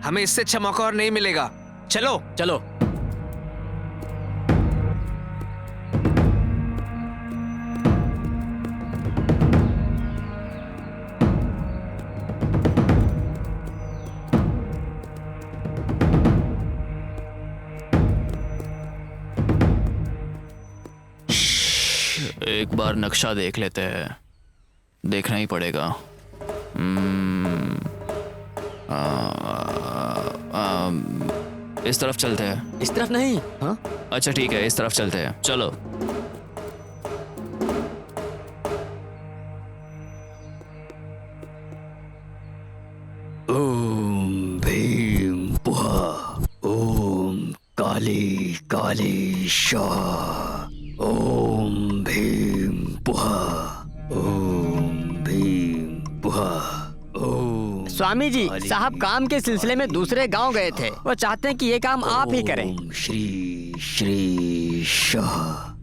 हमें इससे अच्छा मौका और नहीं मिलेगा। चलो चलो। एक बार नक्शा देख लेते हैं, देखना ही पड़ेगा। इस तरफ चलते हैं। इस तरफ नहीं। हाँ अच्छा ठीक है, इस तरफ चलते हैं, चलो। ओम भीम पुहा, ओम काली काली शाह, ओम भीम पुहा, ओम भीम पुहा, ओम। स्वामी जी, साहब काम के सिलसिले में दूसरे गांव गए थे। वो चाहते हैं कि ये काम आप ही करें। ओम श्री श्री शाह।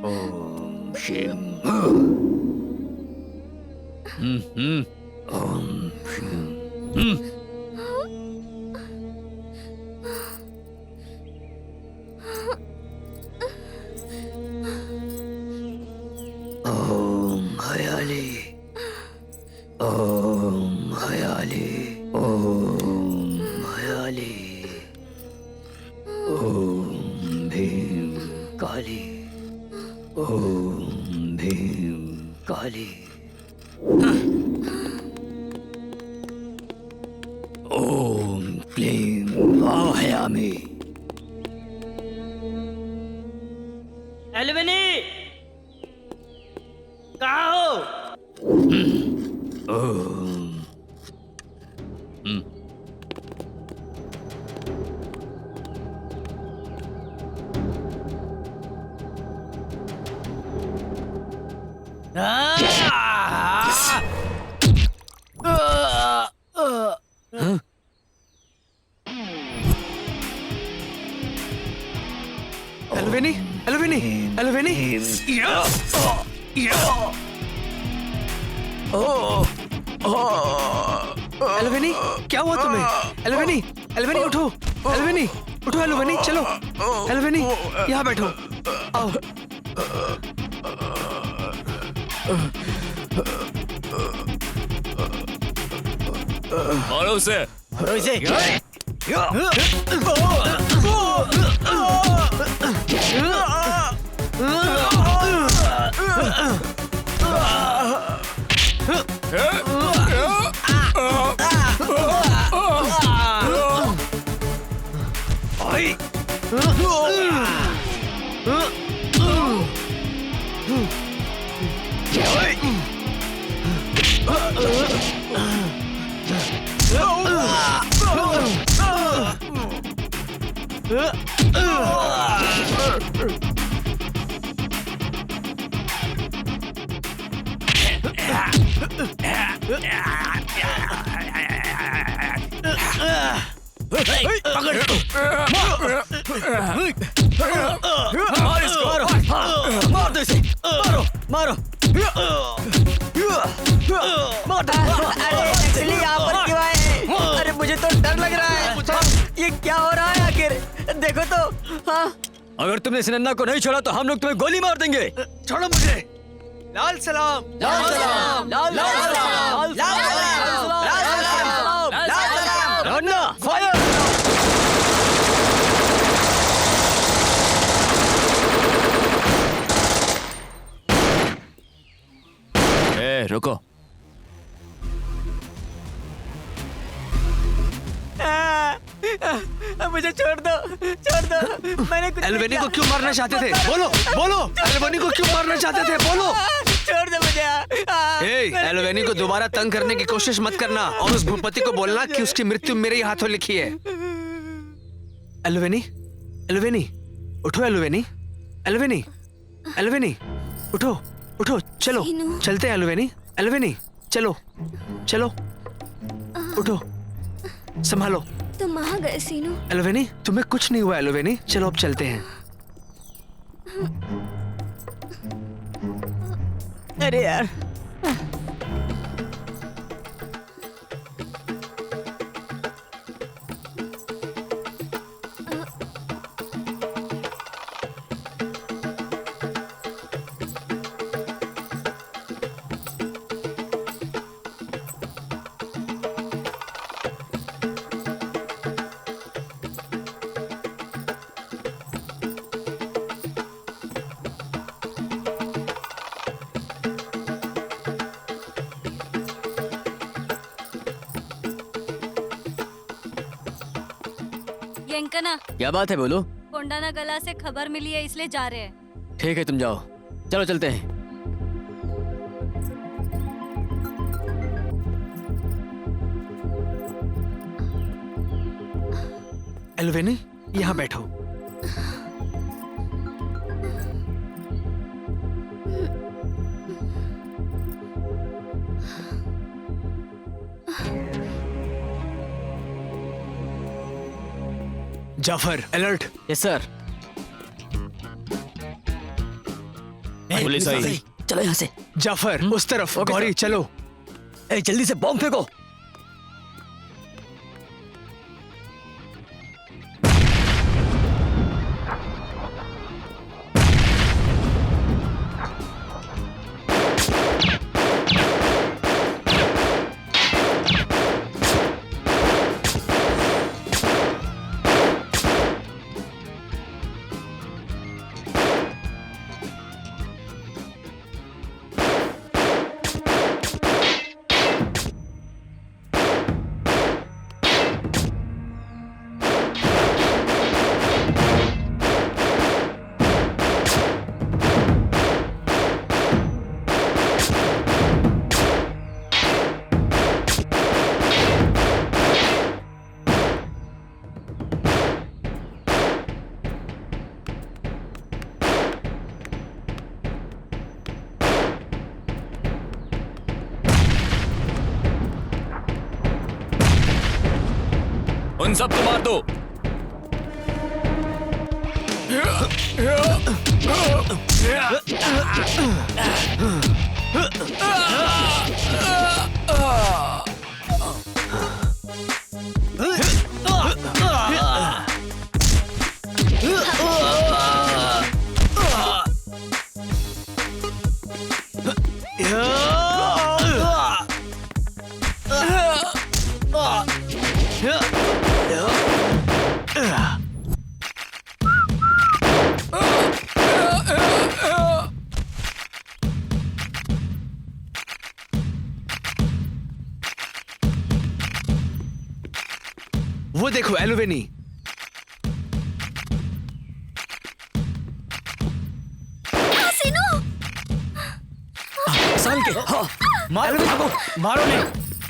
ओम शिव। ओम शिव। ओम हयाली, ओम हयाली, ओम हयाली, ओम भीम काली, ओम भीम काली, ओम क्लीं आह्यामि। एलवेनी, कहाँ हो? ओम एल्वेनी, एल्वेनी, एल्वेनी। एल्वेनी, क्या हुआ तुम्हें? एल्वेनी, एल्वेनी उठो, एल्वेनी उठो, एल्वेनी चलो, एल्वेनी यहाँ बैठो, आओ। मारो उसे। मारो इसे। पकड़ इसको। मार इसको। मार दो इसे। मारो मारो। मार दो। अरे एक्चुअली यहाँ पर क्यों आए? अरे मुझे तो डर लग रहा है। ये क्या हो रहा है आखिर? देखो तो। हाँ, अगर तुमने इस नन्ना को नहीं छोड़ा तो हम लोग तुम्हें गोली मार देंगे। छोड़ो मुझे। लाल सलाम, लाल सलाम, लाल सलाम, लाल सलाम, लाल सलाम, लाल सलाम। रन्ना फायर। रुको। मुझे छोड़ दो, छोड़ दो। मैंने कुछ एल्वेनी को क्यों मारना चाहते थे? बोलो, बोलो। एल्वेनी को क्यों मारना चाहते थे? बोलो। छोड़ दो मुझे। एल्वेनी को दोबारा तंग करने की कोशिश मत करना और उस भूपति को बोलना कि उसकी मृत्यु मेरे ही हाथों लिखी है। एल्वेनी, एल्वेनी, उठो एल्वेनी, एल्वेनी, एल्वेनी, उठो, उठो, चलो, चलते हैं एल्वेनी, एल्वेनी, चलो, चलो, उठो, संभालो। तुम वहाँ गए सीनू? एल्वेनी, तुम्हें कुछ नहीं हुआ एल्वेनी, चलो अब चलते हैं। अरे यार, गेंकना, क्या बात है, बोलो। कोंडाना गला से खबर मिली है, इसलिए जा रहे हैं। ठीक है, तुम जाओ, चलो चलते हैं। एल्वेनी, यहाँ बैठो। Jafar, alert. Yes sir. Police आई। चलो यहाँ से। जाफर, उस तरफ। गौरी, चलो। जल्दी से बॉम्ब फेंको। उन सबको मार दो। वो देखो एलोवेनी। हाँ, मारो, मारो ने।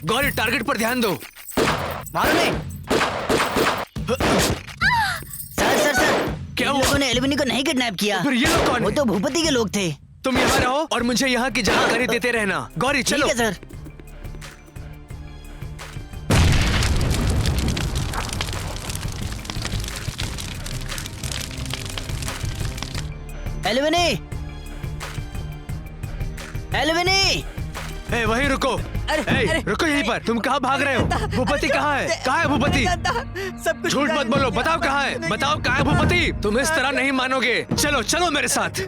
गौरी, टारगेट पर ध्यान दो। मारो ने। सर क्या इन हुआ? लोगों ने एल्वेनी को नहीं किडनैप किया। फिर ये लोग कौन वो है? तो भूपति के लोग थे। तुम यहाँ रहो और मुझे यहाँ की जानकारी देते रहना। गौरी, चलो। ठीक है सर। एल्वेनी, एल्वेनी। ए, वहीं रुको। रुको यहीं पर। तुम कहाँ भाग रहे हो? भूपति कहाँ है? कहाँ है भूपति? सब कुछ झूठ मत बोलो, बताओ कहाँ है? बताओ कहाँ है भूपति? तुम इस तरह नहीं मानोगे। चलो चलो मेरे साथ।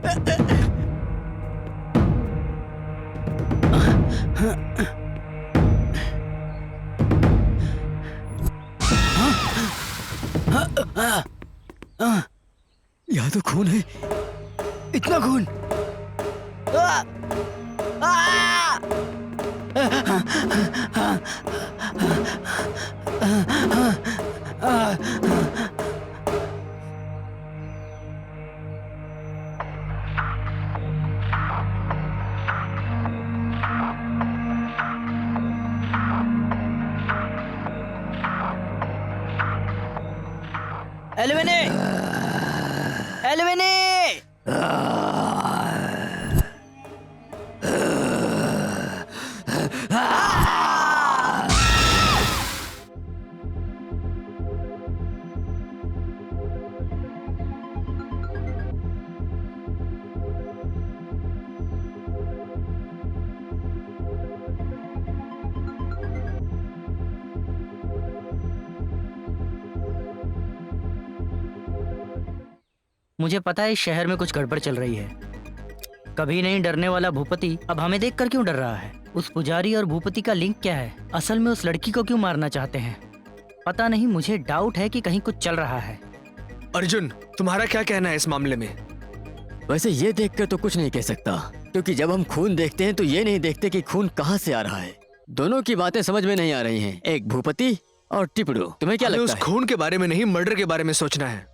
यहाँ तो खून है, इतना खून। एल्वेनी, एल्वेनी। मुझे पता है इस शहर में कुछ गड़बड़ चल रही है। कभी नहीं डरने वाला भूपति अब हमें देखकर क्यों डर रहा है? उस पुजारी और भूपति का लिंक क्या है? असल में उस लड़की को क्यों मारना चाहते हैं? पता नहीं, मुझे डाउट है कि कहीं कुछ चल रहा है। अर्जुन, तुम्हारा क्या कहना है इस मामले में? वैसे ये देखकर तो कुछ नहीं कह सकता, क्योंकि जब हम खून देखते हैं तो ये नहीं देखते कि खून कहाँ से आ रहा है। दोनों की बातें समझ में नहीं आ रही हैं। एक भूपति और टिपड़ू, तुम्हें क्या हमें लगता उस है? खून के बारे में नहीं, मर्डर के बारे में सोचना है।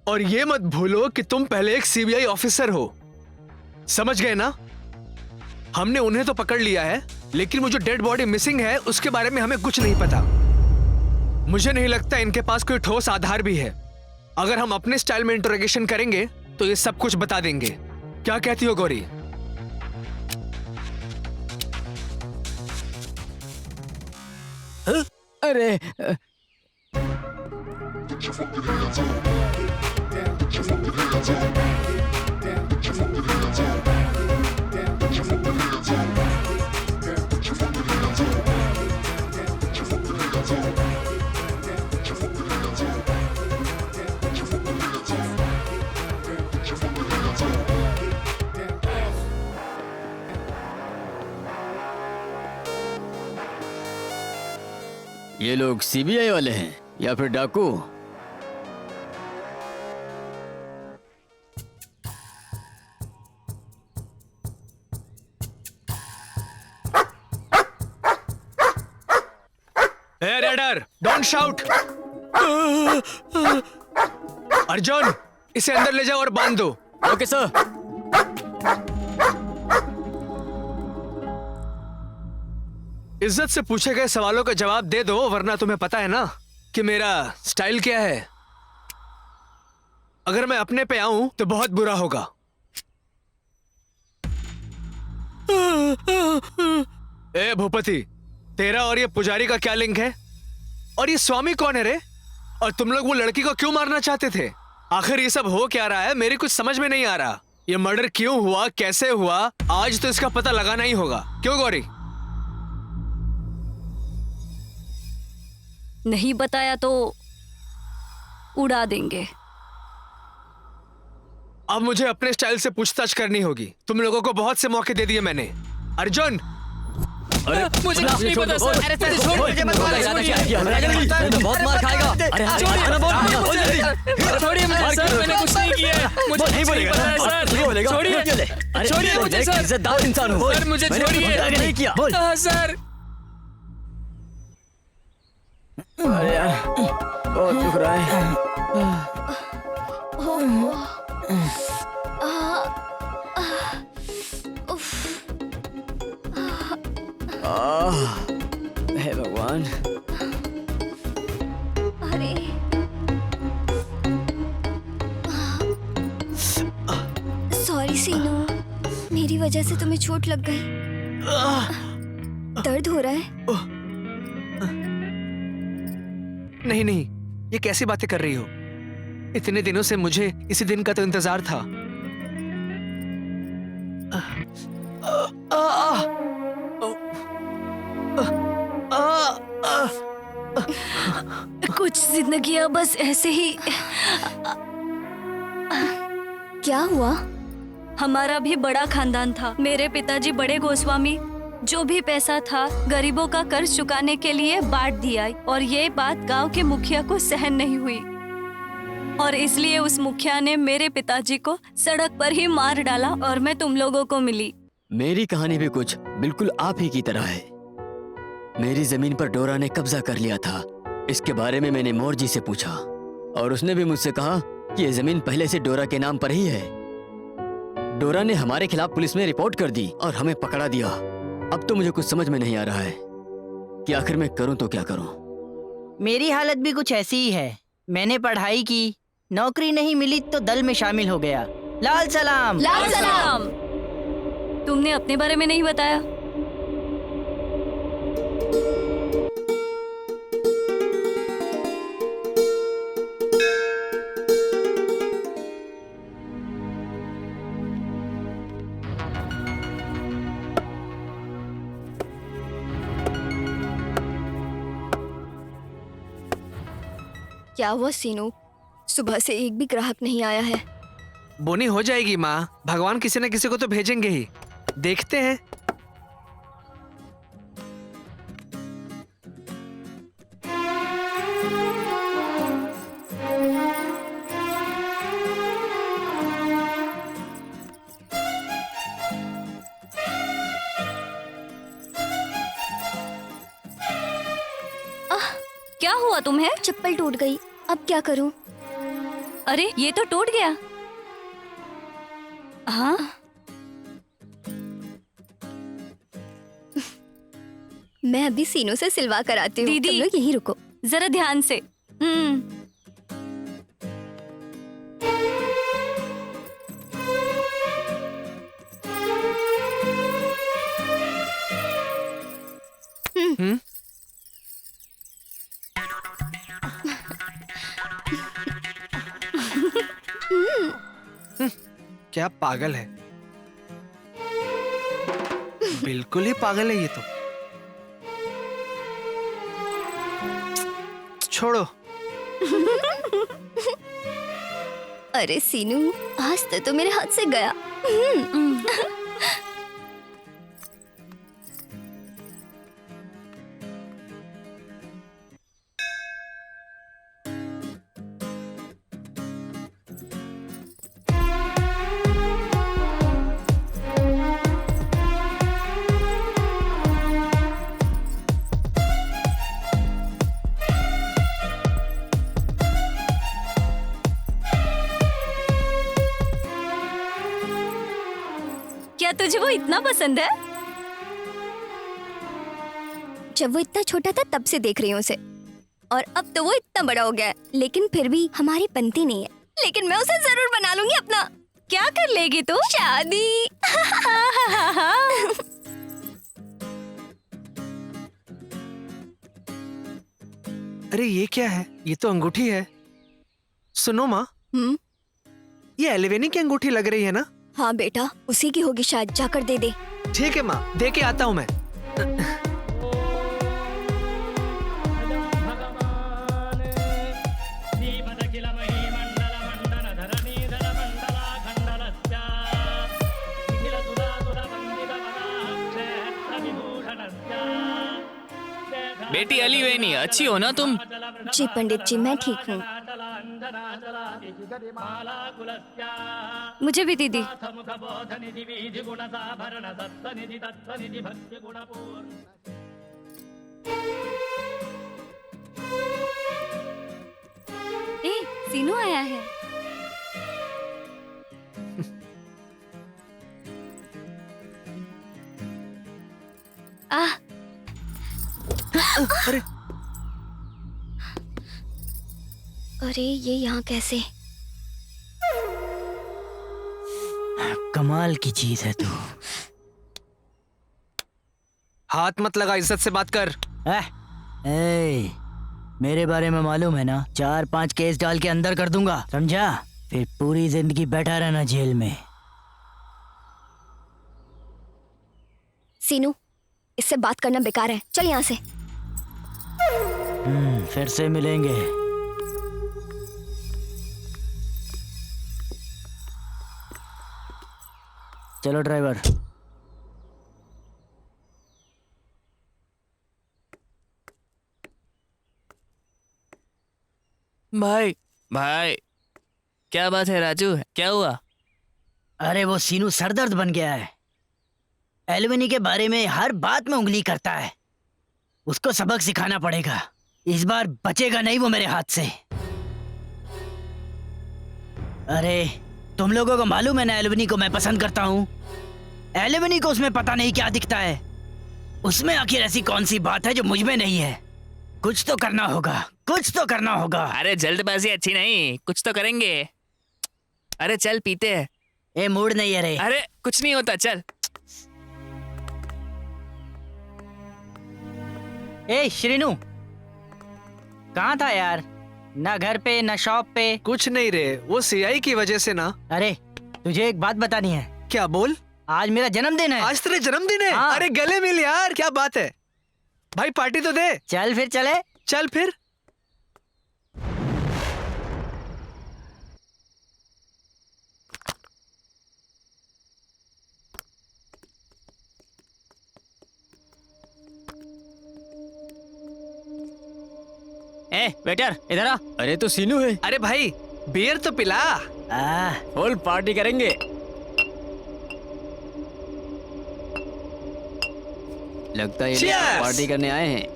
और ये मत भूलो कि तुम पहले एक सीबीआई ऑफिसर हो, समझ गए ना? हमने उन्हें तो पकड़ लिया है, लेकिन वो जो डेड बॉडी मिसिंग है उसके बारे में हमें कुछ नहीं पता। मुझे नहीं लगता इनके पास कोई ठोस आधार भी है। अगर हम अपने स्टाइल में इंटरोगेशन करेंगे तो ये सब कुछ बता देंगे। क्या कहती हो गौरी? अरे ये लोग सीबीआई वाले हैं या फिर डाकू? Hey, Radar, don't shout! Arjun, इसे अंदर ले जाओ और बांध दो। Okay sir. इज्जत से पूछे गए सवालों का जवाब दे दो, वरना तुम्हें पता है ना कि मेरा स्टाइल क्या है। अगर मैं अपने पे आऊं तो बहुत बुरा होगा। ए भूपति, तेरा और ये पुजारी का क्या लिंक है? और ये स्वामी कौन है रे? और तुम लोग वो लड़की को क्यों मारना चाहते थे? आखिर ये सब हो क्या रहा है? मेरी कुछ समझ में नहीं आ रहा। ये मर्डर क्यों हुआ, कैसे हुआ, आज तो इसका पता लगाना ही होगा। क्यों गौरी? नहीं बताया तो उड़ा देंगे। अब मुझे अपने स्टाइल से पूछताछ करनी होगी। तुम लोगों को बहुत से मौके दे दिए मैंने। अर्जुन, अरे मुझे कुछ नहीं पता सर। अरे छोड़िए मत बोलो, बहुत मार खाएगा। अरे छोड़िए मुझे सर, मैंने कुछ नहीं किया है। मुझे नहीं कुछ नहीं बोलेगा पता है सर। बोलेगा। छोड़िए, छोड़िए मुझे सर। इज्जतदार इंसान हूँ सर मुझे छोड़िए। नहीं किया। हाँ, सर। अरे यार बहुत दुख रहा है। हे भगवान। अरे सॉरी सीनू, मेरी वजह से तुम्हें चोट लग गई। दर्द हो रहा है? नहीं नहीं, ये कैसी बातें कर रही हो? इतने दिनों से मुझे इसी दिन का तो इंतजार था। कुछ जिंदगियां बस ऐसे ही। क्या हुआ? हमारा भी बड़ा खानदान था। मेरे पिताजी बड़े गोस्वामी जो भी पैसा था गरीबों का कर्ज चुकाने के लिए बांट दिया, और ये बात गांव के मुखिया को सहन नहीं हुई, और इसलिए उस मुखिया ने मेरे पिताजी को सड़क पर ही मार डाला और मैं तुम लोगों को मिली। मेरी कहानी भी कुछ बिल्कुल आप ही की तरह है। मेरी जमीन पर डोरा ने कब्जा कर लिया था। इसके बारे में मैंने मोरजी से पूछा और उसने भी मुझसे कहा कि ये जमीन पहले से डोरा के नाम पर ही है। डोरा ने हमारे खिलाफ पुलिस में रिपोर्ट कर दी और हमें पकड़ा दिया। अब तो मुझे कुछ समझ में नहीं आ रहा है कि आखिर मैं करूं तो क्या करूं। मेरी हालत भी कुछ ऐसी ही है। मैंने पढ़ाई की, नौकरी नहीं मिली तो दल में शामिल हो गया। लाल सलाम। लाल सलाम। तुमने अपने बारे में नहीं बताया। क्या हुआ सीनू? सुबह से एक भी ग्राहक नहीं आया है। बोनी हो जाएगी माँ, भगवान किसी न किसी को तो भेजेंगे ही। देखते हैं। हुआ तुम्हें? चप्पल टूट गई, अब क्या करूं? अरे ये तो टूट गया। हाँ मैं अभी सीनू से सिलवा कर आती हूँ। दीदी। तुम लोग यहीं रुको। जरा ध्यान से। क्या पागल है, बिल्कुल ही पागल है ये तो। छोड़ो। अरे सीनू, आज तो मेरे हाथ से गया। क्या तुझे वो इतना पसंद है? जब वो इतना छोटा था तब से देख रही हूँ उसे, और अब तो वो इतना बड़ा हो गया है, लेकिन फिर भी हमारी बनती नहीं है। लेकिन मैं उसे जरूर बना लूंगी अपना। क्या कर लेगी तू? शादी। अरे ये क्या है? ये तो अंगूठी है। सुनो माँ, ये एलिवेनी की अंगूठी लग रही है ना? हाँ बेटा, उसी की होगी शायद, जाकर दे दे। ठीक है माँ, दे के आता हूँ मैं। बेटी अलीवेनी, अच्छी हो ना तुम? जी पंडित जी, मैं ठीक हूँ। मुझे भी दीदी। ए, सीनू आया है। अरे अरे ये यहाँ कैसे? कमाल की चीज है तू। हाथ मत लगा, इज्जत से बात कर। ए, मेरे बारे में मालूम है ना? 4-5 केस डाल के अंदर कर दूंगा, समझा? फिर पूरी जिंदगी बैठा रहना जेल में। सीनू, इससे बात करना बेकार है, चल यहाँ से। फिर से मिलेंगे। चलो ड्राइवर। भाई भाई, क्या बात है राजू, क्या हुआ? अरे वो सीनू सरदर्द बन गया है। एलुमिनी के बारे में हर बात में उंगली करता है। उसको सबक सिखाना पड़ेगा। इस बार बचेगा नहीं वो मेरे हाथ से। अरे तुम लोगों को मालूम है ना, एलुमिनी को मैं पसंद करता हूँ। एलुमिनी को उसमें पता नहीं क्या दिखता है। उसमें आखिर ऐसी कौन सी बात है जो मुझ में नहीं है? कुछ तो करना होगा, कुछ तो करना होगा। अरे जल्दबाजी अच्छी नहीं, कुछ तो करेंगे। अरे चल पीते हैं। ए मूड नहीं है रे। अरे कुछ नहीं होता, चल। ए श्रीनू, कहाँ था यार? ना घर पे ना शॉप पे। कुछ नहीं रे, वो सीआई की वजह से ना। अरे तुझे एक बात बतानी है। क्या? बोल। आज मेरा जन्मदिन है। आज तेरे जन्मदिन है? हाँ। अरे गले मिल यार, क्या बात है भाई, पार्टी तो दे। चल फिर चले। चल फिर। ए वेटर, इधर आ। अरे तो सीनू है। अरे भाई, बियर तो पिला। फुल पार्टी करेंगे। लगता है ये Cheers! पार्टी करने आए हैं।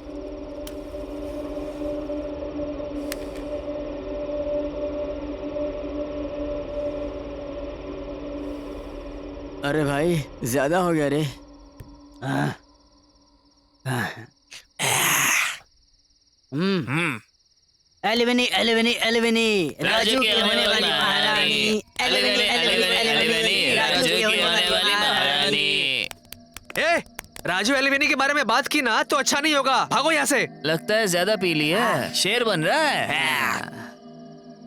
अरे भाई ज्यादा हो गया रे। एलिवनी एलिवनी एलिवनी राजू की होने वाली महारानी। एलिवनी एलिवनी एलिवनी राजू की होने वाली महारानी। ए, राजू एलिवेनी के बारे में बात की ना तो अच्छा नहीं होगा, भागो यहाँ से। लगता है ज्यादा पी लिया, शेर बन रहा है।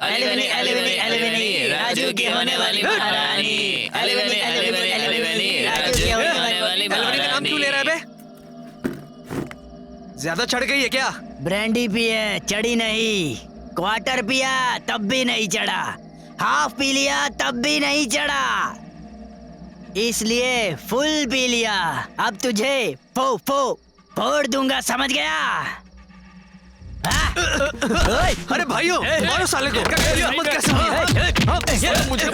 एलिवनी एलिवनी एलिवनी राजू की होने वाली महारानी। एलिवनी एलिवनी एलिवनी राजू की होने वाली एलिवेनी का नाम क्यों ले रहा है बे? ज्यादा चढ़ गई है क्या? ब्रांडी पिए चढ़ी नहीं, क्वार्टर पिया तब भी नहीं चढ़ा, हाफ पी लिया तब भी नहीं चढ़ा, इसलिए फुल पी लिया। अब तुझे फोड़ दूंगा, समझ गया? अरे भाइयों मारो साले को। हिम्मत कैसे हुई? मुझे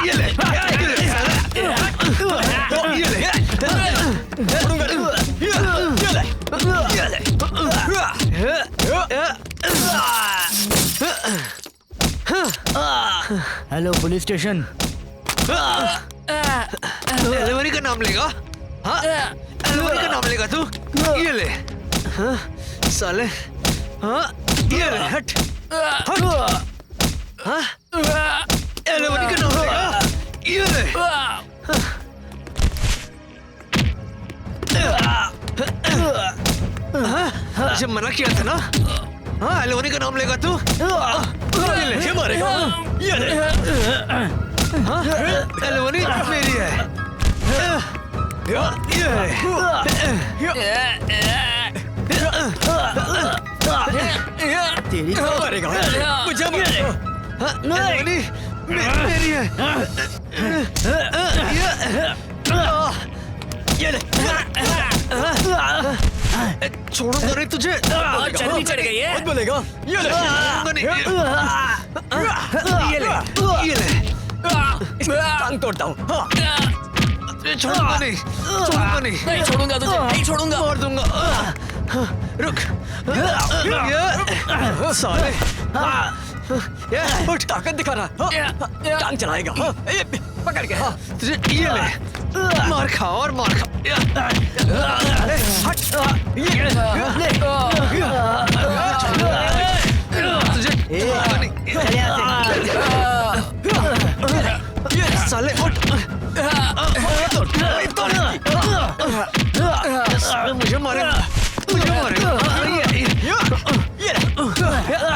ये ले, हेलो पुलिस स्टेशन। एलिवेनी का नाम लेगा? हाँ, एलिवेनी का नाम लेगा तू? ये ले, हाँ, साले, हाँ, ये ले, हट, हाँ, एलिवेनी का नाम लेगा? ये ले, हाँ, जब मना किया था ना, हाँ, एलिवेनी का नाम लेगा तू? ये ले, ये मारेगा, ये ले, हाँ, एलिवेनी मेरी है। तेरी मारेगा मुझे एलिवेनी मेरी है। ये ले, छोड़ूंगा नहीं तुझे। चढ़नी चढ़ गई है। मत बोलेगा। ये ले, छोड़ूंगा नहीं। ये ले, ये ले, टांग तोड़ता हूँ। छोड़ूंगा नहीं, छोड़ूंगा नहीं, नहीं छोड़ूंगा तुझे, नहीं छोड़ूंगा। मार दूंगा। रुक, साले, ये उठ, ताकत दिखा रहा, टांग चलाएगा, पकड़ के, तुझे ये ले, मार खा और मार खा, हट, ये ले, तुझे छोड़ूंगा नहीं, ये साले उठ, मुझे मारेगा, मुझे मारेगा, ये ले, मुझे मारेगा।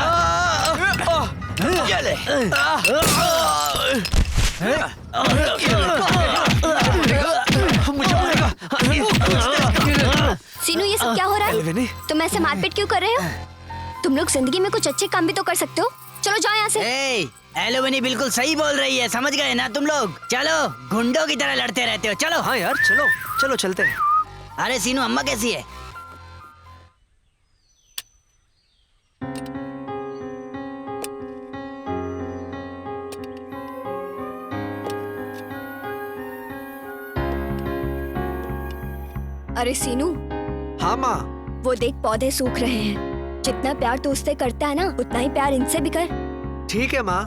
सीनू ये सब क्या हो रहा है? एलिवेनी, तुम ऐसे मारपीट क्यों कर रहे हो? तुम लोग जिंदगी में कुछ अच्छे काम भी तो कर सकते हो। चलो जाओ यहाँ से। एलिवनी बिल्कुल सही बोल रही है, समझ गए ना तुम लोग? चलो, गुंडों की तरह लड़ते रहते हो, चलो। हाँ यार, चलो चलो चलते हैं। अरे सीनू, अम्मा कैसी है? अरे सीनू, हाँ माँ। वो देख पौधे सूख रहे हैं। जितना प्यार तू उससे करता है ना, उतना ही प्यार इनसे भी कर। ठीक है माँ।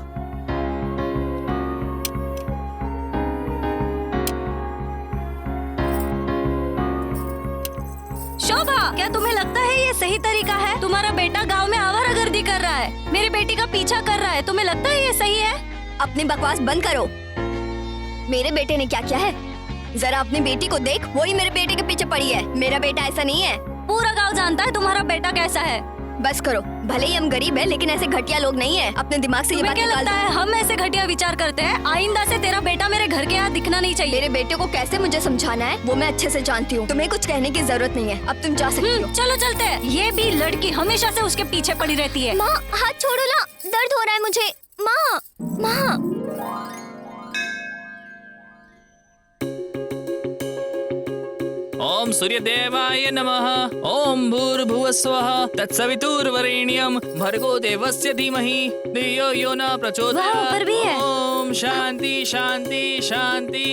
शोभा, क्या तुम्हें लगता है ये सही तरीका है? तुम्हारा बेटा गांव में आवारागर्दी कर रहा है, मेरी बेटी का पीछा कर रहा है, तुम्हें लगता है ये सही है? अपनी बकवास बंद करो। मेरे बेटे ने क्या किया है? जरा अपनी बेटी को देख, वो ही मेरे बेटे के पीछे पड़ी है। मेरा बेटा ऐसा नहीं है। पूरा गांव जानता है तुम्हारा बेटा कैसा है। बस करो, भले ही हम गरीब हैं, लेकिन ऐसे घटिया लोग नहीं है। अपने दिमाग से ये तुम्हें बात क्या निकाल लगता दो। है हम ऐसे घटिया विचार करते हैं? आइंदा से तेरा बेटा मेरे घर के यहाँ दिखना नहीं चाहिए। मेरे बेटे को कैसे मुझे समझाना है वो मैं अच्छे से जानती हूँ। तुम्हें कुछ कहने की जरूरत नहीं है। अब तुम जा सकती हो। चलो चलते हैं। ये भी लड़की हमेशा से उसके पीछे पड़ी रहती है। माँ, हाथ छोड़ो ना, दर्द हो रहा है मुझे। माँ, माँ। ओम सूर्यदेवाय नमः। ओम भूर्भुवस्वः तत्सवितुर्वरेण्यं भर्गो देवस्य धीमहि धियो यो न प्रचोदयात्। वहाँ ऊपर भी है। ओम शांति शांति शांति।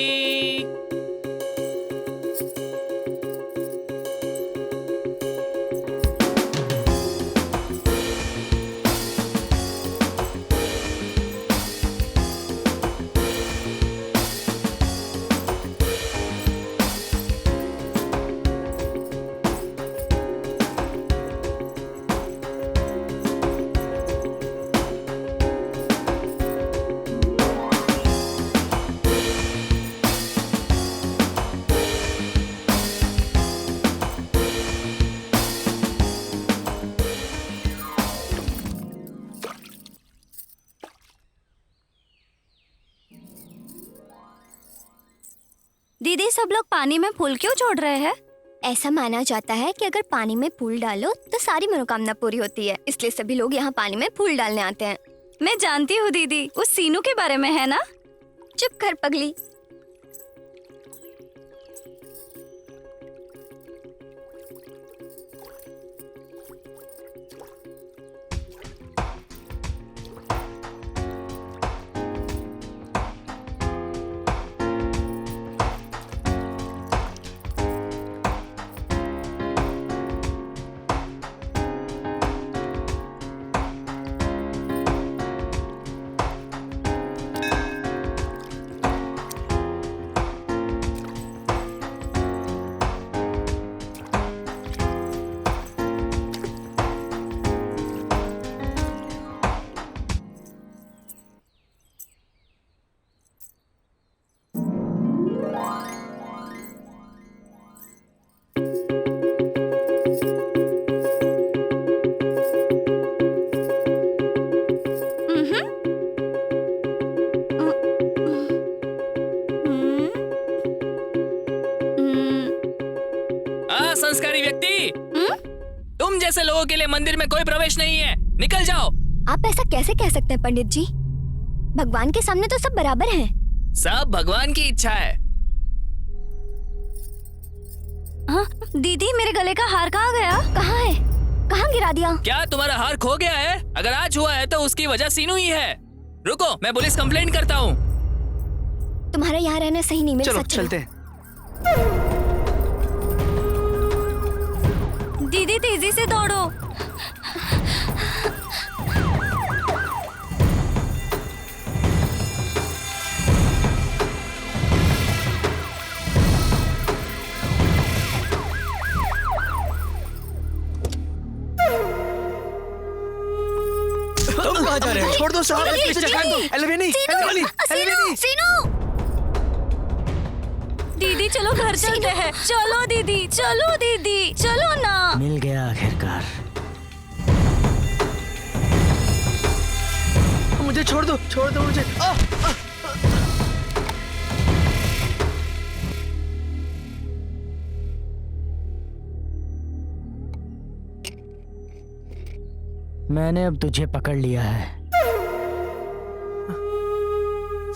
दीदी सब लोग पानी में फूल क्यों छोड़ रहे हैं? ऐसा माना जाता है कि अगर पानी में फूल डालो तो सारी मनोकामना पूरी होती है, इसलिए सभी लोग यहाँ पानी में फूल डालने आते हैं। मैं जानती हूँ दीदी, उस सीनू के बारे में है ना? चुप कर पगली। संस्कारी व्यक्ति, तुम जैसे लोगों के लिए मंदिर में कोई प्रवेश नहीं है, निकल जाओ। आप ऐसा कैसे कह सकते हैं पंडित जी? भगवान के सामने तो सब बराबर हैं। सब भगवान की इच्छा है। हाँ, दीदी मेरे गले का हार कहाँ गया? कहाँ है? कहाँ गिरा दिया? क्या तुम्हारा हार खो गया है? अगर आज हुआ है तो उसकी वजह सीनू ही है। रुको, मैं पुलिस कंप्लेंट करता हूँ। तुम्हारा यहाँ रहना सही नहीं, मेरे चलो साथ चलते हैं। दीदी तेजी से दौड़ो। तुम कहाँ जा रहे हो? छोड़ दो साहब। एलिवेनी, एलिवेनी, एलिवेनी। दीदी चलो घर चलते हैं। चलो दीदी, चलो दीदी, चलो ना। मिल गया आखिरकार। मुझे छोड़ दो मुझे। मैंने अब तुझे पकड़ लिया है।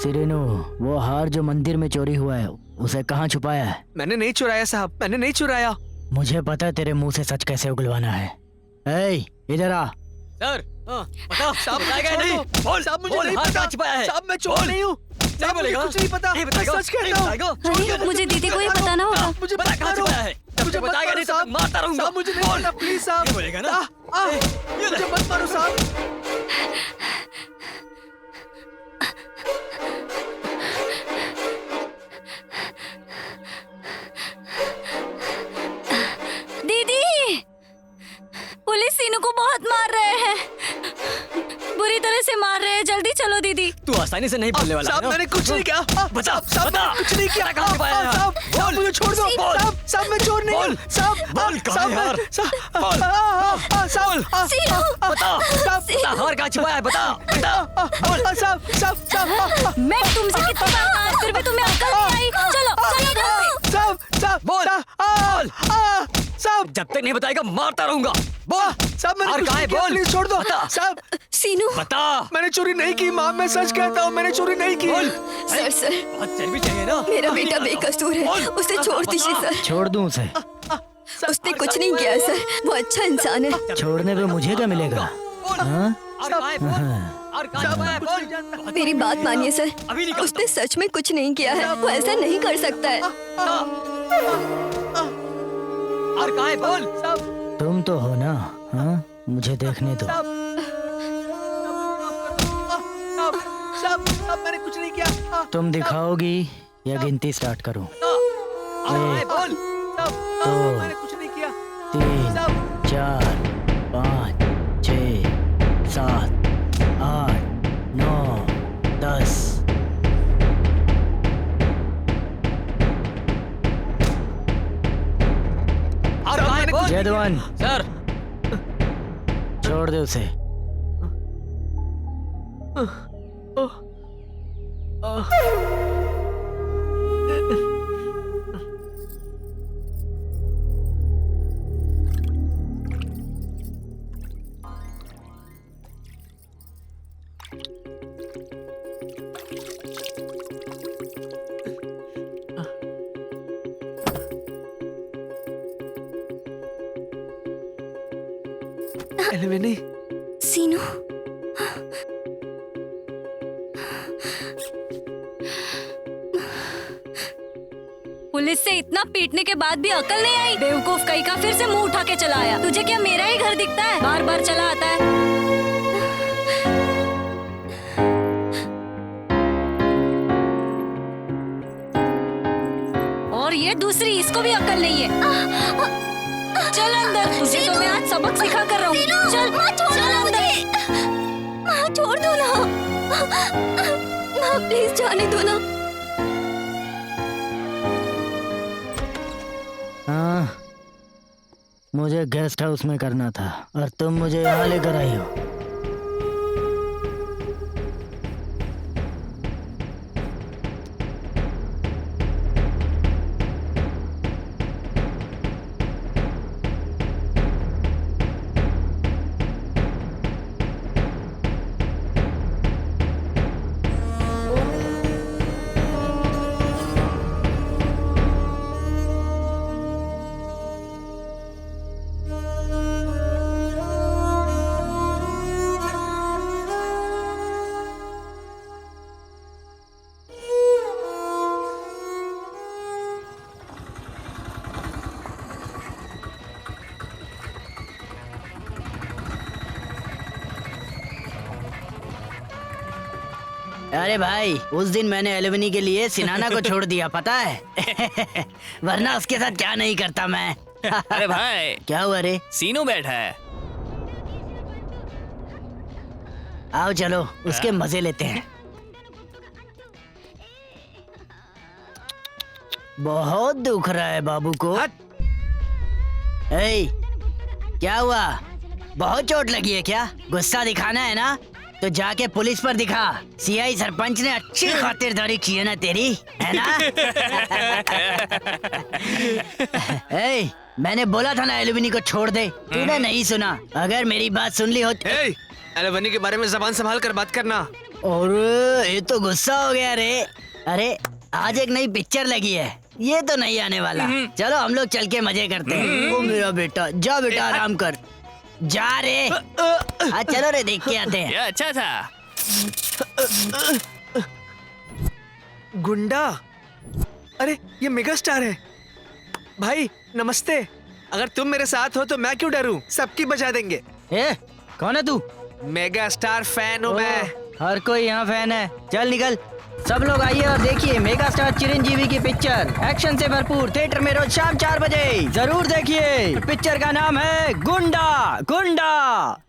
सिरेनो, वो हार जो मंदिर में चोरी हुआ है, उसे कहाँ छुपाया है? मैंने नहीं चुराया साहब, मैंने नहीं चुराया। मुझे पता है तेरे मुंह से सच कैसे उगलवाना है। ए, इधर आ। सर, बताओ साहब बताएगा नहीं? बोल साहब, मुझे नहीं पता। छुपाया है साहब मैं चोर नहीं हूँ। साहब मुझे कुछ नहीं पता। नहीं बताएगा? सच कहता हूँ। अरे, मुझे दीदी को ही बताना होगा। मुझे बता कहाँ छुपाया है? मुझे बताएगा नहीं तो मारता रहूंगा। साहब मुझे नहीं पता, प्लीज साहब। ये बोलेगा ना? मुझे मत मारो साहब। दीदी, पुलिस सीनू को बहुत मार रहे हैं, बुरी तरह से मार रहे हैं। जल्दी चलो दीदी। तू आसानी से नहीं बोलने वाला है साहब ना? मैंने कुछ नहीं किया। बता, साहब बता। मैंने कुछ नहीं किया। कहाँ छुपाया है? साहब मुझे छोड़ दो। बोल। साहब मैं चोर नहीं हूँ। साहब बोल, कहाँ है हार? बोल। बता हार कहाँ छुपाया है? बता साहब मैं तुमसे कितनी बार कहा, फिर भी तुम्हें अक्ल नहीं आई। चलो चलो घर पे। साहब बोल। साहब जब तक नहीं बताएगा मारता रहूंगा। बोल साहब मैंने हार कुछ कहाँ है? नहीं किया, बोल। प्लीज छोड़ दो। बता। साहब सीनू, बता। मैंने चोरी नहीं की माँ, मैं सच कहता हूँ, मैंने चोरी नहीं की। बोल। सर बहुत चर्बी चाहिए ना? मेरा बेटा बेकसूर है, उसे छोड़ दीजिए सर। छोड़ दूं उसे? उसने कुछ नहीं किया सर, वो अच्छा इंसान है। छोड़ने पे मुझे क्या मिलेगा? हाँ? हार कहाँ है? बोल। हार कहाँ छुपाया है? बोल। मेरी बात मानिए सर, अभी निकल। उसने सच में कुछ नहीं किया है, वो ऐसा नहीं कर सकता है। हार कहाँ है? बोल। तुम तो हो ना? हाँ? मुझे देखने दो। साहब मैंने कुछ नहीं किया। तुम दिखाओगी या गिनती स्टार्ट करूं? हार कहाँ है? बोल। दो, मैंने कुछ नहीं किया। 3, 4, 5, 6, 7, 8, 9, 10। हार कहाँ है? बोल। जयदवन, सर छोड़ दे उसे। एल्विनी, सीनू, पुलिस से इतना पीटने के बाद भी अकल नहीं आई। बेवकूफ कहीं का फिर से मुंह उठा के चला आया। तुझे क्या मेरा ही घर दिखता है? बार बार चला आता है। और ये दूसरी, इसको भी अकल नहीं है। चल अंदर, तुझे तो मैं आज सबक सिखा कर रहा हूँ। चल चल अंदर। छोड़ दो ना, प्लीज जाने दो ना। हाँ, मुझे गेस्ट हाउस में करना था और तुम मुझे यहाँ लेकर आई हो। अरे भाई, उस दिन मैंने एल्विनी के लिए सिनाना को छोड़ दिया, पता है? वरना उसके साथ क्या नहीं करता मैं। अरे भाई, क्या हुआ रे? सीनू बैठा है। आओ चलो, उसके मजे लेते हैं। बहुत दुख रहा है बाबू को। ए, क्या हुआ? बहुत चोट लगी है क्या? गुस्सा दिखाना है ना? तो जाके पुलिस पर दिखा। सीआई सरपंच ने अच्छी खातिरदारी की है ना तेरी, है ना? ए, मैंने बोला था ना एल्विनी को छोड़ दे, तूने नहीं सुना। अगर मेरी बात सुन ली होती। एल्विनी के बारे में जबान संभाल कर बात करना। और ये तो गुस्सा हो गया रे। अरे आज एक नई पिक्चर लगी है, ये तो नहीं आने वाला। चलो हम लोग चल के मजे करते हैं। ओ मेरा बेटा, जा बेटा आराम कर, जा रे। हाँ चलो रे, देख के आते हैं। ये अच्छा था। गुंडा? अरे ये मेगा स्टार है। भाई नमस्ते। अगर तुम मेरे साथ हो तो मैं क्यों डरूं? सबकी बजा देंगे। ए, कौन है तू? मेगा स्टार फैन हूँ मैं। हर कोई यहाँ फैन है। चल निकल। सब लोग आइए और देखिए मेगा स्टार चिरंजीवी की पिक्चर, एक्शन से भरपूर, थिएटर में रोज शाम 4 बजे जरूर देखिए। पिक्चर का नाम है गुंडा। गुंडा।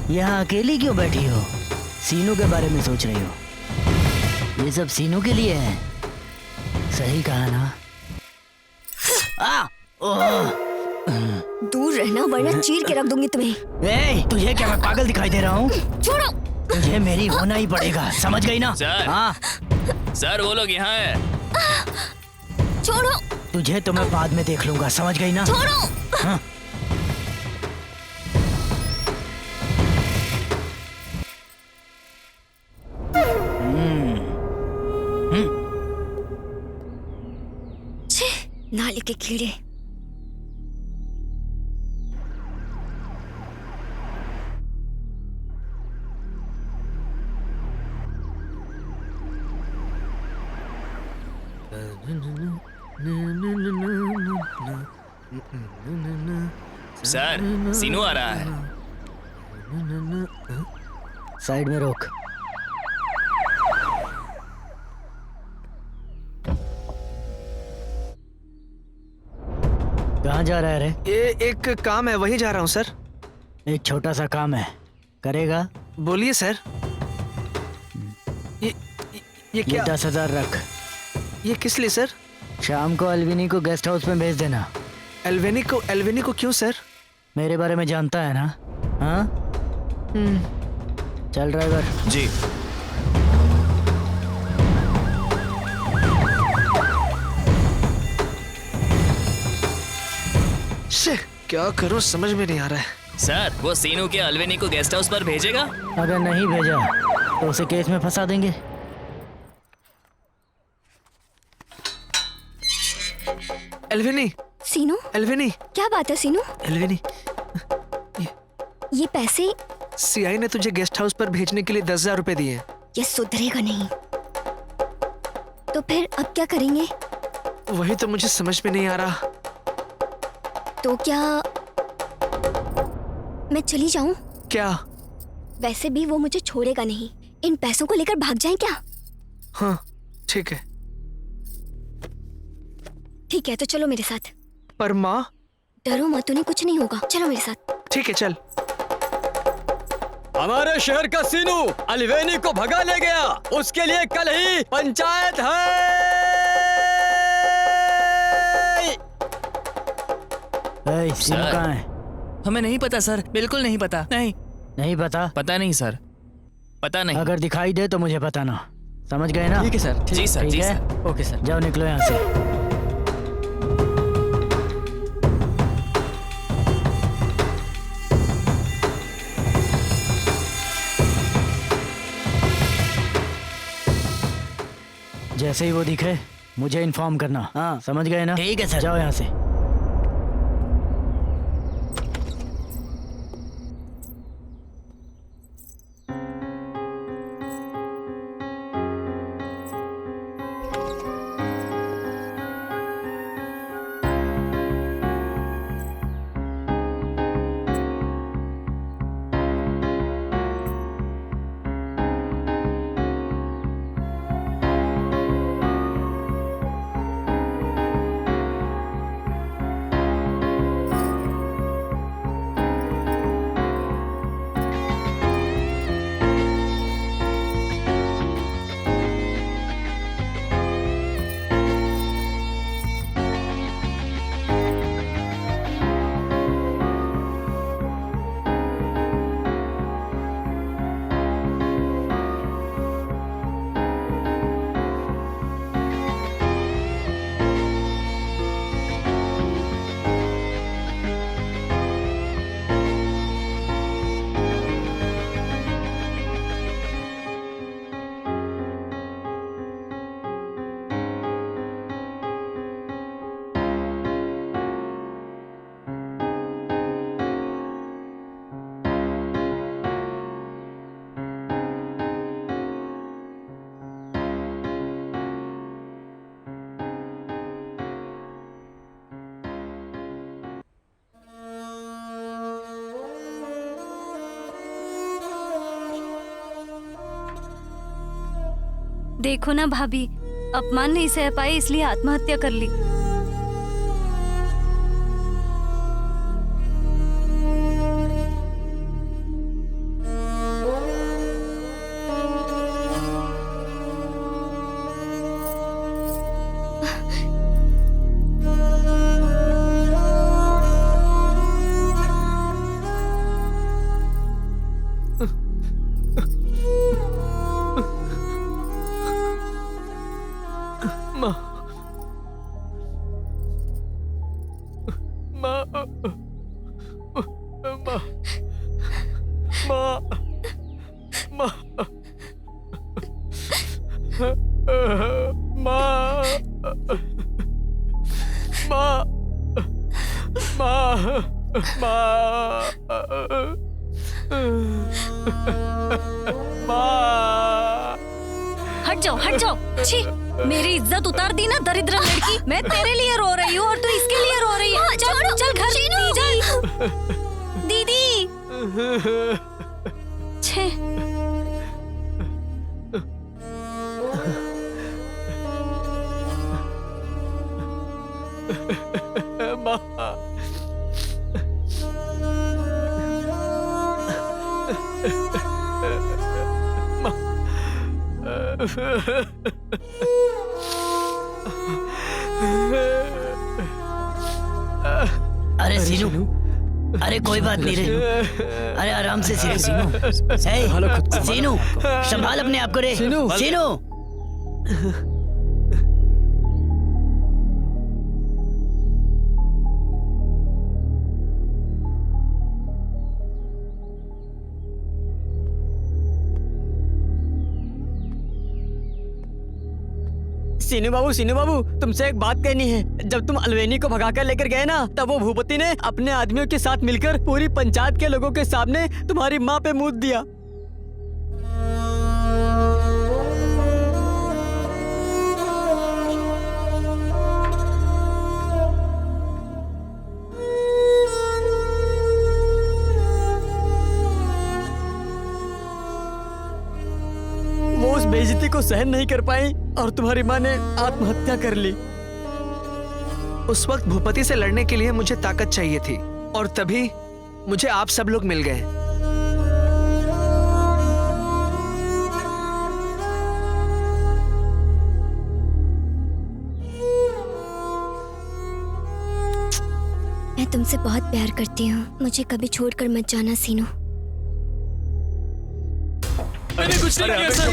यहाँ अकेली क्यों बैठी हो? सीनू के बारे में सोच रही हो? ये सब सीनू के लिए है। सही कहा ना? दूर रहना वरना चीर के रख दूंगी तुम्हें। ए, तुझे क्या मैं पागल दिखाई दे रहा हूँ? छोड़ो। तुझे मेरी होना ही पड़ेगा, समझ गई ना? सर, हाँ सर वो लोग यहाँ है। छोड़ो। तुझे तो मैं बाद में देख लूंगा, समझ गई ना? छोड़ो। हाँ। नाली के कीड़े। सर, सीनू आ रहा है। साइड में रोक। कहाँ जा रहा है रे? ये एक काम है, वहीं जा रहा हूँ सर। एक छोटा सा काम है, करेगा? बोलिए सर। ये क्या? 10,000 रख। ये किस लिए सर? शाम को एल्विनी को गेस्ट हाउस में भेज देना। एल्विनी को क्यों सर? मेरे बारे में जानता है ना? हाँ? चल ड्राइवर। जी। शे, क्या करूं समझ में नहीं आ रहा है। सर, वो सीनू के अल्वेनी को गेस्ट हाउस पर भेजेगा? अगर नहीं भेजा तो उसे केस में फंसा देंगे। एल्विनी, सीनू, एल्विनी, क्या बात है सीनू? एल्विनी, ये पैसे सीआई ने तुझे गेस्ट हाउस पर भेजने के लिए 10,000 रुपए दिए हैं। ये सुधरेगा नहीं। तो फिर अब क्या करेंगे? वही तो मुझे समझ में नहीं आ रहा। तो क्या मैं चली जाऊं? क्या? वैसे भी वो मुझे छोड़ेगा नहीं। इन पैसों को लेकर भाग जाएं क्या? हाँ, ठीक है। ठीक है, तो चलो मेरे साथ। पर माँ? डरो मत, उन्हें कुछ नहीं होगा। चलो मेरे साथ। ठीक है, चल। हमारे शहर का सीनू अल्वेनी को भगा ले गया। उसके लिए कल ही पंचायत है। सीनू सर। कहाँ है? हमें नहीं पता सर, बिल्कुल नहीं पता। नहीं पता? पता नहीं सर, पता नहीं। अगर दिखाई दे तो मुझे बताना, समझ गए ना? ठीक है सर। जी सर, ठीक जी है? सर। Okay sir. जाओ, निकलो यहाँ से। जैसे ही वो दिखे मुझे इन्फॉर्म करना। हाँ, समझ गए ना? ठीक है सर। जाओ यहाँ से। देखो ना भाभी, अपमान नहीं सह पाई इसलिए आत्महत्या कर ली। हट जाओ। छी, मेरी इज्जत उतार दी ना दरिद्र लड़की। मैं तेरे लिए रो रही हूँ और तू इसके लिए रो रही है। चल चल घर चल। दीदी। छे। अरे सीनू, अरे कोई बात नहीं रे। अरे आराम से सीनू। सीनू संभाल अपने आप को रे। सीनू सीनू बाबू तुमसे एक बात कहनी है। जब तुम अलवेनी को भगाकर लेकर गए ना, तब वो भूपति ने अपने आदमियों के साथ मिलकर पूरी पंचायत के लोगों के सामने तुम्हारी माँ पे मूत दिया। वो उस बेइज्जती को सहन नहीं कर पाई और तुम्हारी माँ ने आत्महत्या कर ली। उस वक्त भूपति से लड़ने के लिए मुझे ताकत चाहिए थी और तभी मुझे आप सब लोग मिल गए। मैं तुमसे बहुत प्यार करती हूँ, मुझे कभी छोड़कर मत जाना सीनू। मैंने कुछ नहीं किया सर,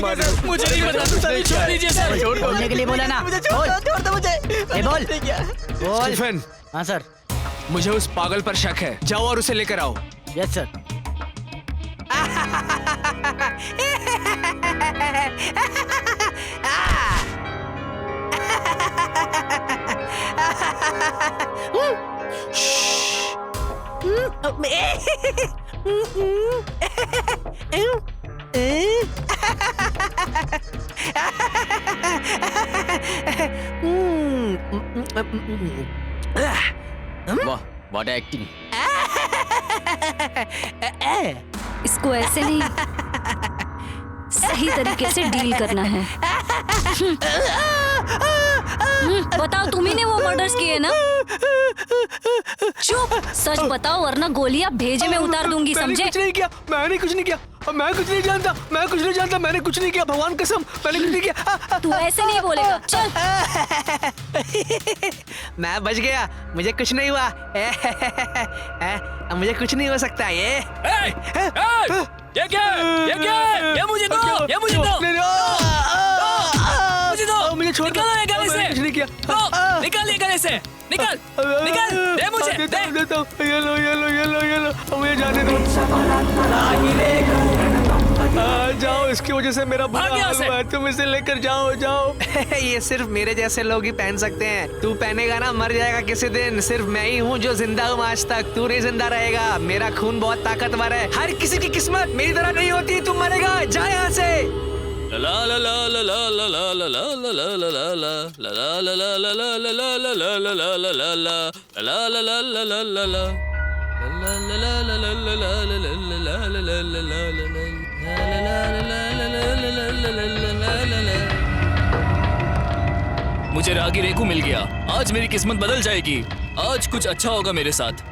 मुझे नहीं पता, छोड़ दीजिए सर। बोलने के लिए बोला ना, छोड़ दो मुझे। बोल स्टीफन। हाँ सर। मुझे उस पागल पर शक है, जाओ और उसे लेकर आओ। Yes sir. वाह, व्हाट एक्टिंग। इसको ऐसे नहीं, सही तरीके से डील करना है। बताओ, तुम्ही ने वो मर्डर्स किए ना? चुप, सच बताओ वरना गोलियां भेजे में उतार दूंगी, समझे? कुछ नहीं किया, मैंने कुछ नहीं किया, मैं कुछ नहीं जानता, मैंने कुछ नहीं किया, भगवान कसम, मैंने कुछ नहीं किया। तू ऐसे नहीं बोलेगा, चल। मैं बच गया, मुझे कुछ नहीं हुआ। मुझे कुछ नहीं हो सकता। ये क्या? ये मुझे दो, मुझे दो, मुझे छोड़। निकालो ये गले से। कुछ नहीं किया। निकाल ये गले से, निकाल, दे मुझे, दे। देता हूँ। ये लो, मुझे जाने दो। जाओ, इसकी वजह से मेरा बुरा हाल हुआ है, तुम इसे लेकर जाओ। ये सिर्फ मेरे जैसे लोग ही पहन सकते हैं, तू पहनेगा ना मर जाएगा किसी दिन। सिर्फ मैं ही हूँ जो जिंदा हूँ आज तक, तू नहीं जिंदा रहेगा। मेरा खून बहुत ताकतवर है, हर किसी की किस्मत मेरी तरह नहीं होती। तू मरेगा, जा यहाँ से। ला ला ला ला ला ला ला ला ला ला ला ला ला ला ला। मुझे रागी रेकू मिल गया, आज मेरी किस्मत बदल जाएगी, आज कुछ अच्छा होगा मेरे साथ।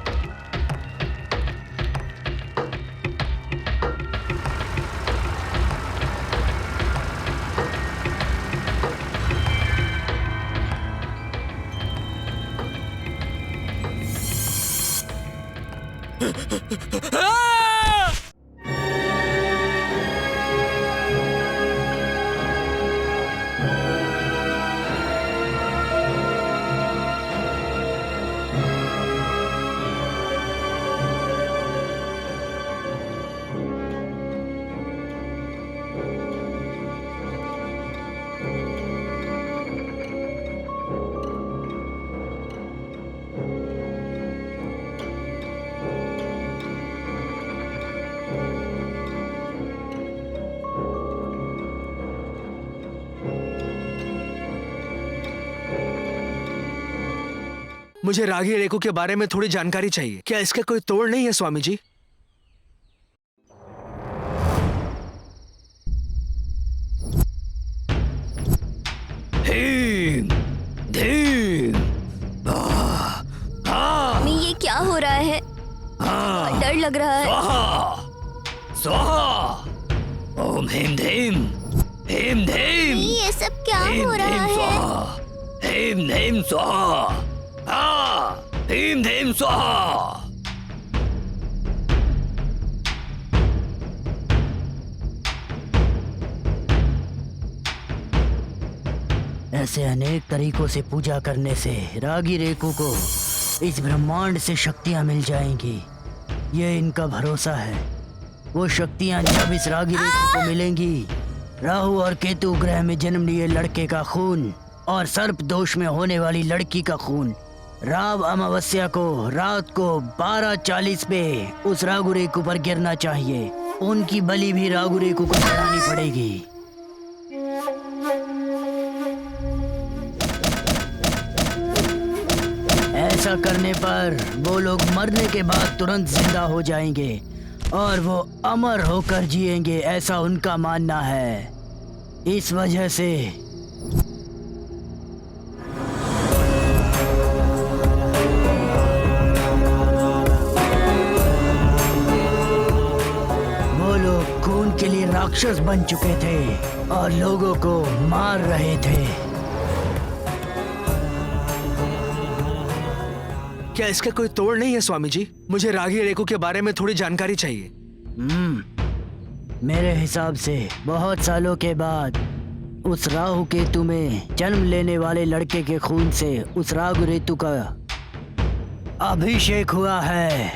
मुझे रागी रेकू के बारे में थोड़ी जानकारी चाहिए, क्या इसका कोई तोड़ नहीं है स्वामी जी? मम्मी, ये क्या हो रहा है? डर लग रहा है। स्वाहा ओम हेम धेम हेम धेम। ये सब क्या हो रहा है? हेम धेम स्वाहा, हेम धेम स्वाहा। ऐसे अनेक तरीकों से पूजा करने से रागी रेकू को इस ब्रह्मांड से शक्तियां मिल जाएंगी, ये इनका भरोसा है। वो शक्तियां जब इस रागी रेकू को मिलेंगी, राहु और केतु ग्रह में जन्म लिए लड़के का खून और सर्प दोष में होने वाली लड़की का खून राव अमावस्या को रात को 12:40 पे उस रागु रेकू पर गिरना चाहिए। उनकी बलि भी रागु रेकू को चढ़ानी पड़ेगी। ऐसा करने पर वो लोग मरने के बाद तुरंत जिंदा हो जाएंगे और वो अमर होकर जिएंगे, ऐसा उनका मानना है। इस वजह से वो लोग खून के लिए राक्षस बन चुके थे और लोगों को मार रहे थे। क्या इसका कोई तोड़ नहीं है स्वामी जी? मुझे रागी रेकू के बारे में थोड़ी जानकारी चाहिए। मेरे हिसाब से बहुत सालों के बाद उस राहु केतु में जन्म लेने वाले लड़के के खून से उस रागु रेतु का अभिषेक हुआ है।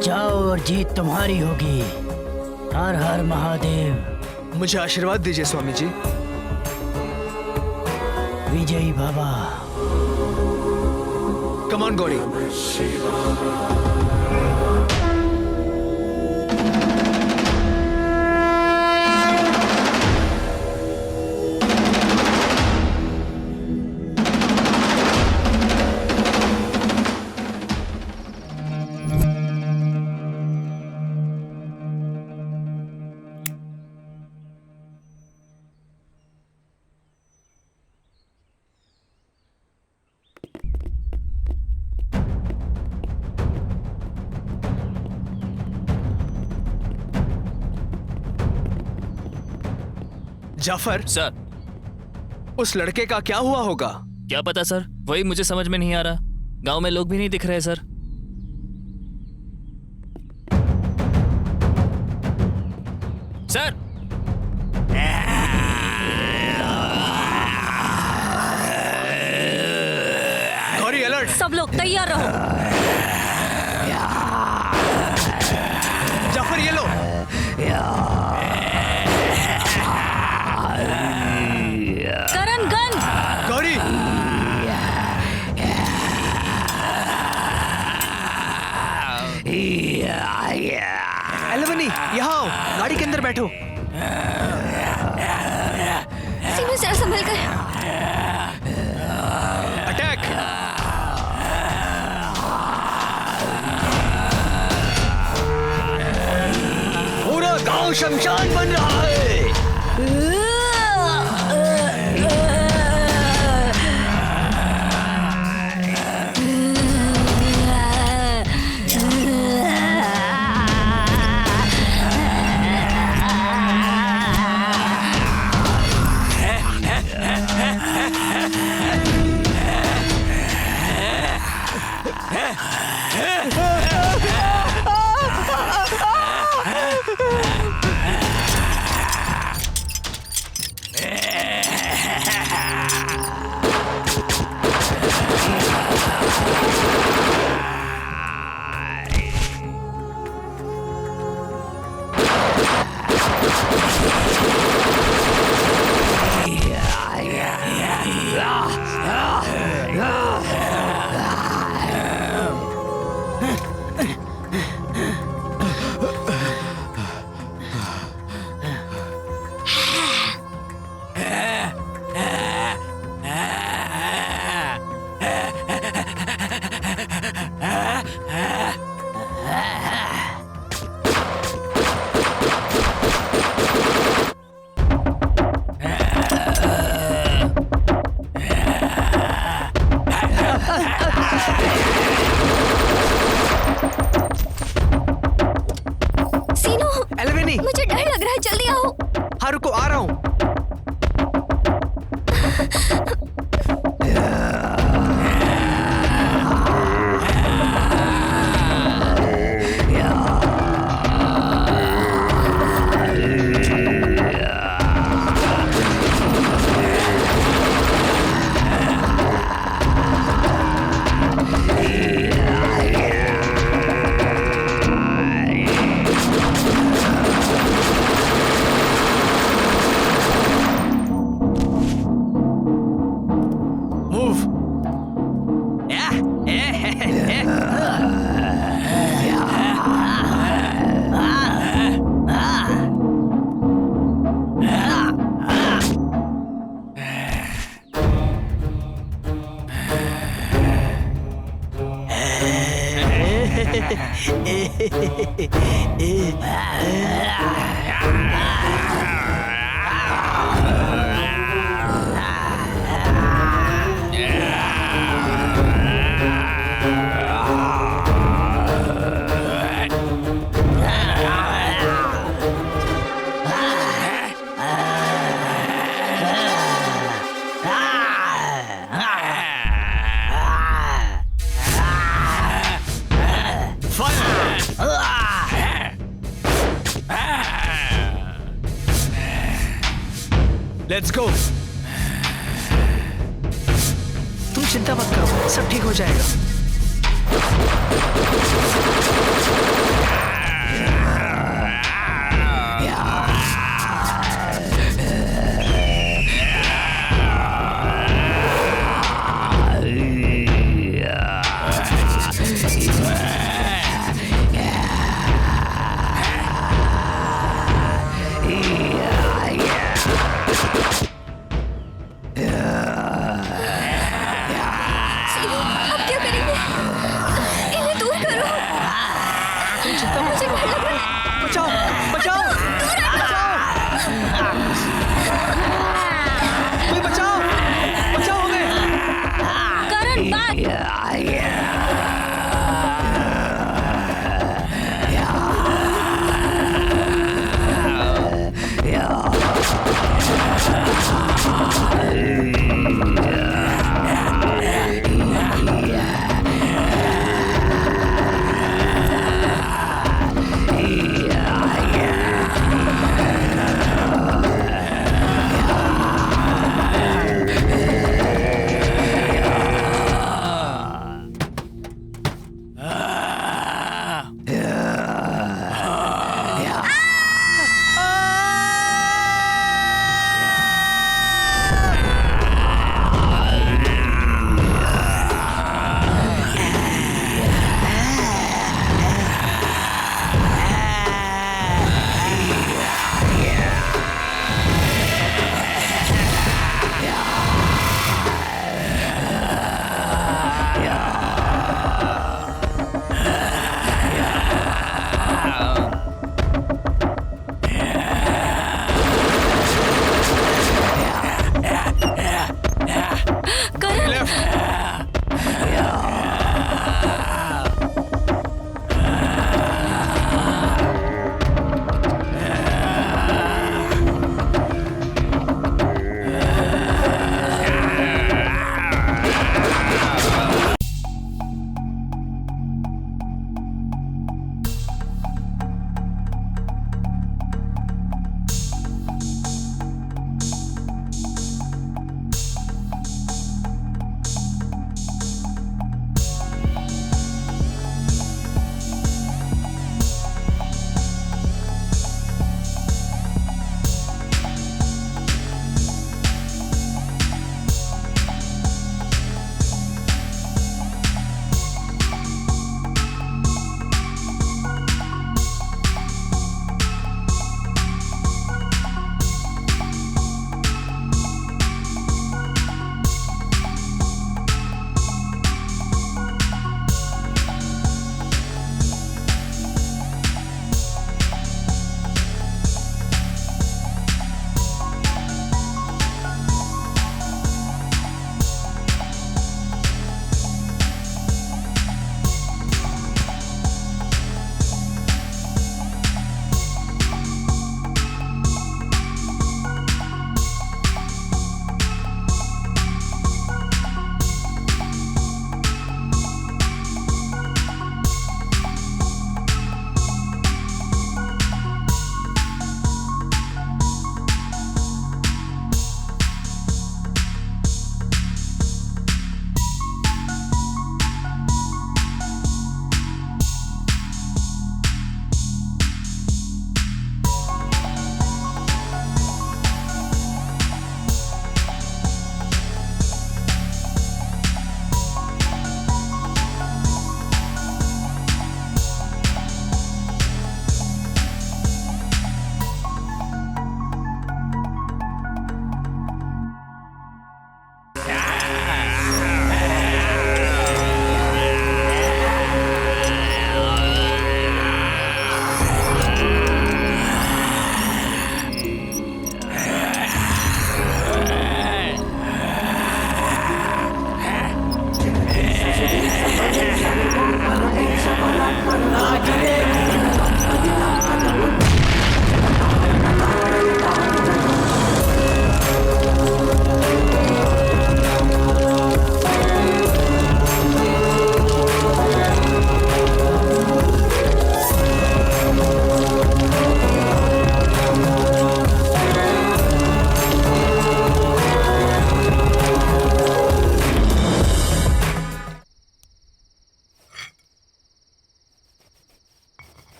जाओ और जीत तुम्हारी होगी। हर हर महादेव। मुझे आशीर्वाद दीजिए Swami ji. Vijayi Baba. Come on Gauri. Jafar sir, उस लड़के का क्या हुआ होगा? क्या पता सर, वही मुझे समझ में नहीं आ रहा। गांव में लोग भी नहीं दिख रहे सर। Sir, Gauri alert. सब लोग तैयार रहो। जाफर ये लो। करण गन। गौरी एलेवनी यहाँ आओ, गाड़ी के अंदर बैठो। सीनू जरा संभल कर। अटैक। Let's go. तुम चिंता मत करो, सब ठीक हो जाएगा। अब क्या करेंगे? इन्हें दूर करो। तुम चिंता मत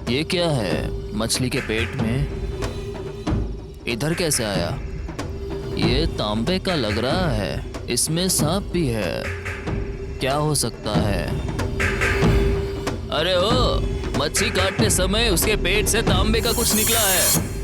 ये क्या है मछली के पेट में? इधर कैसे आया? ये तांबे का लग रहा है, इसमें सांप भी है। क्या हो सकता है? अरे ओ, मच्छी काटते समय उसके पेट से तांबे का कुछ निकला है।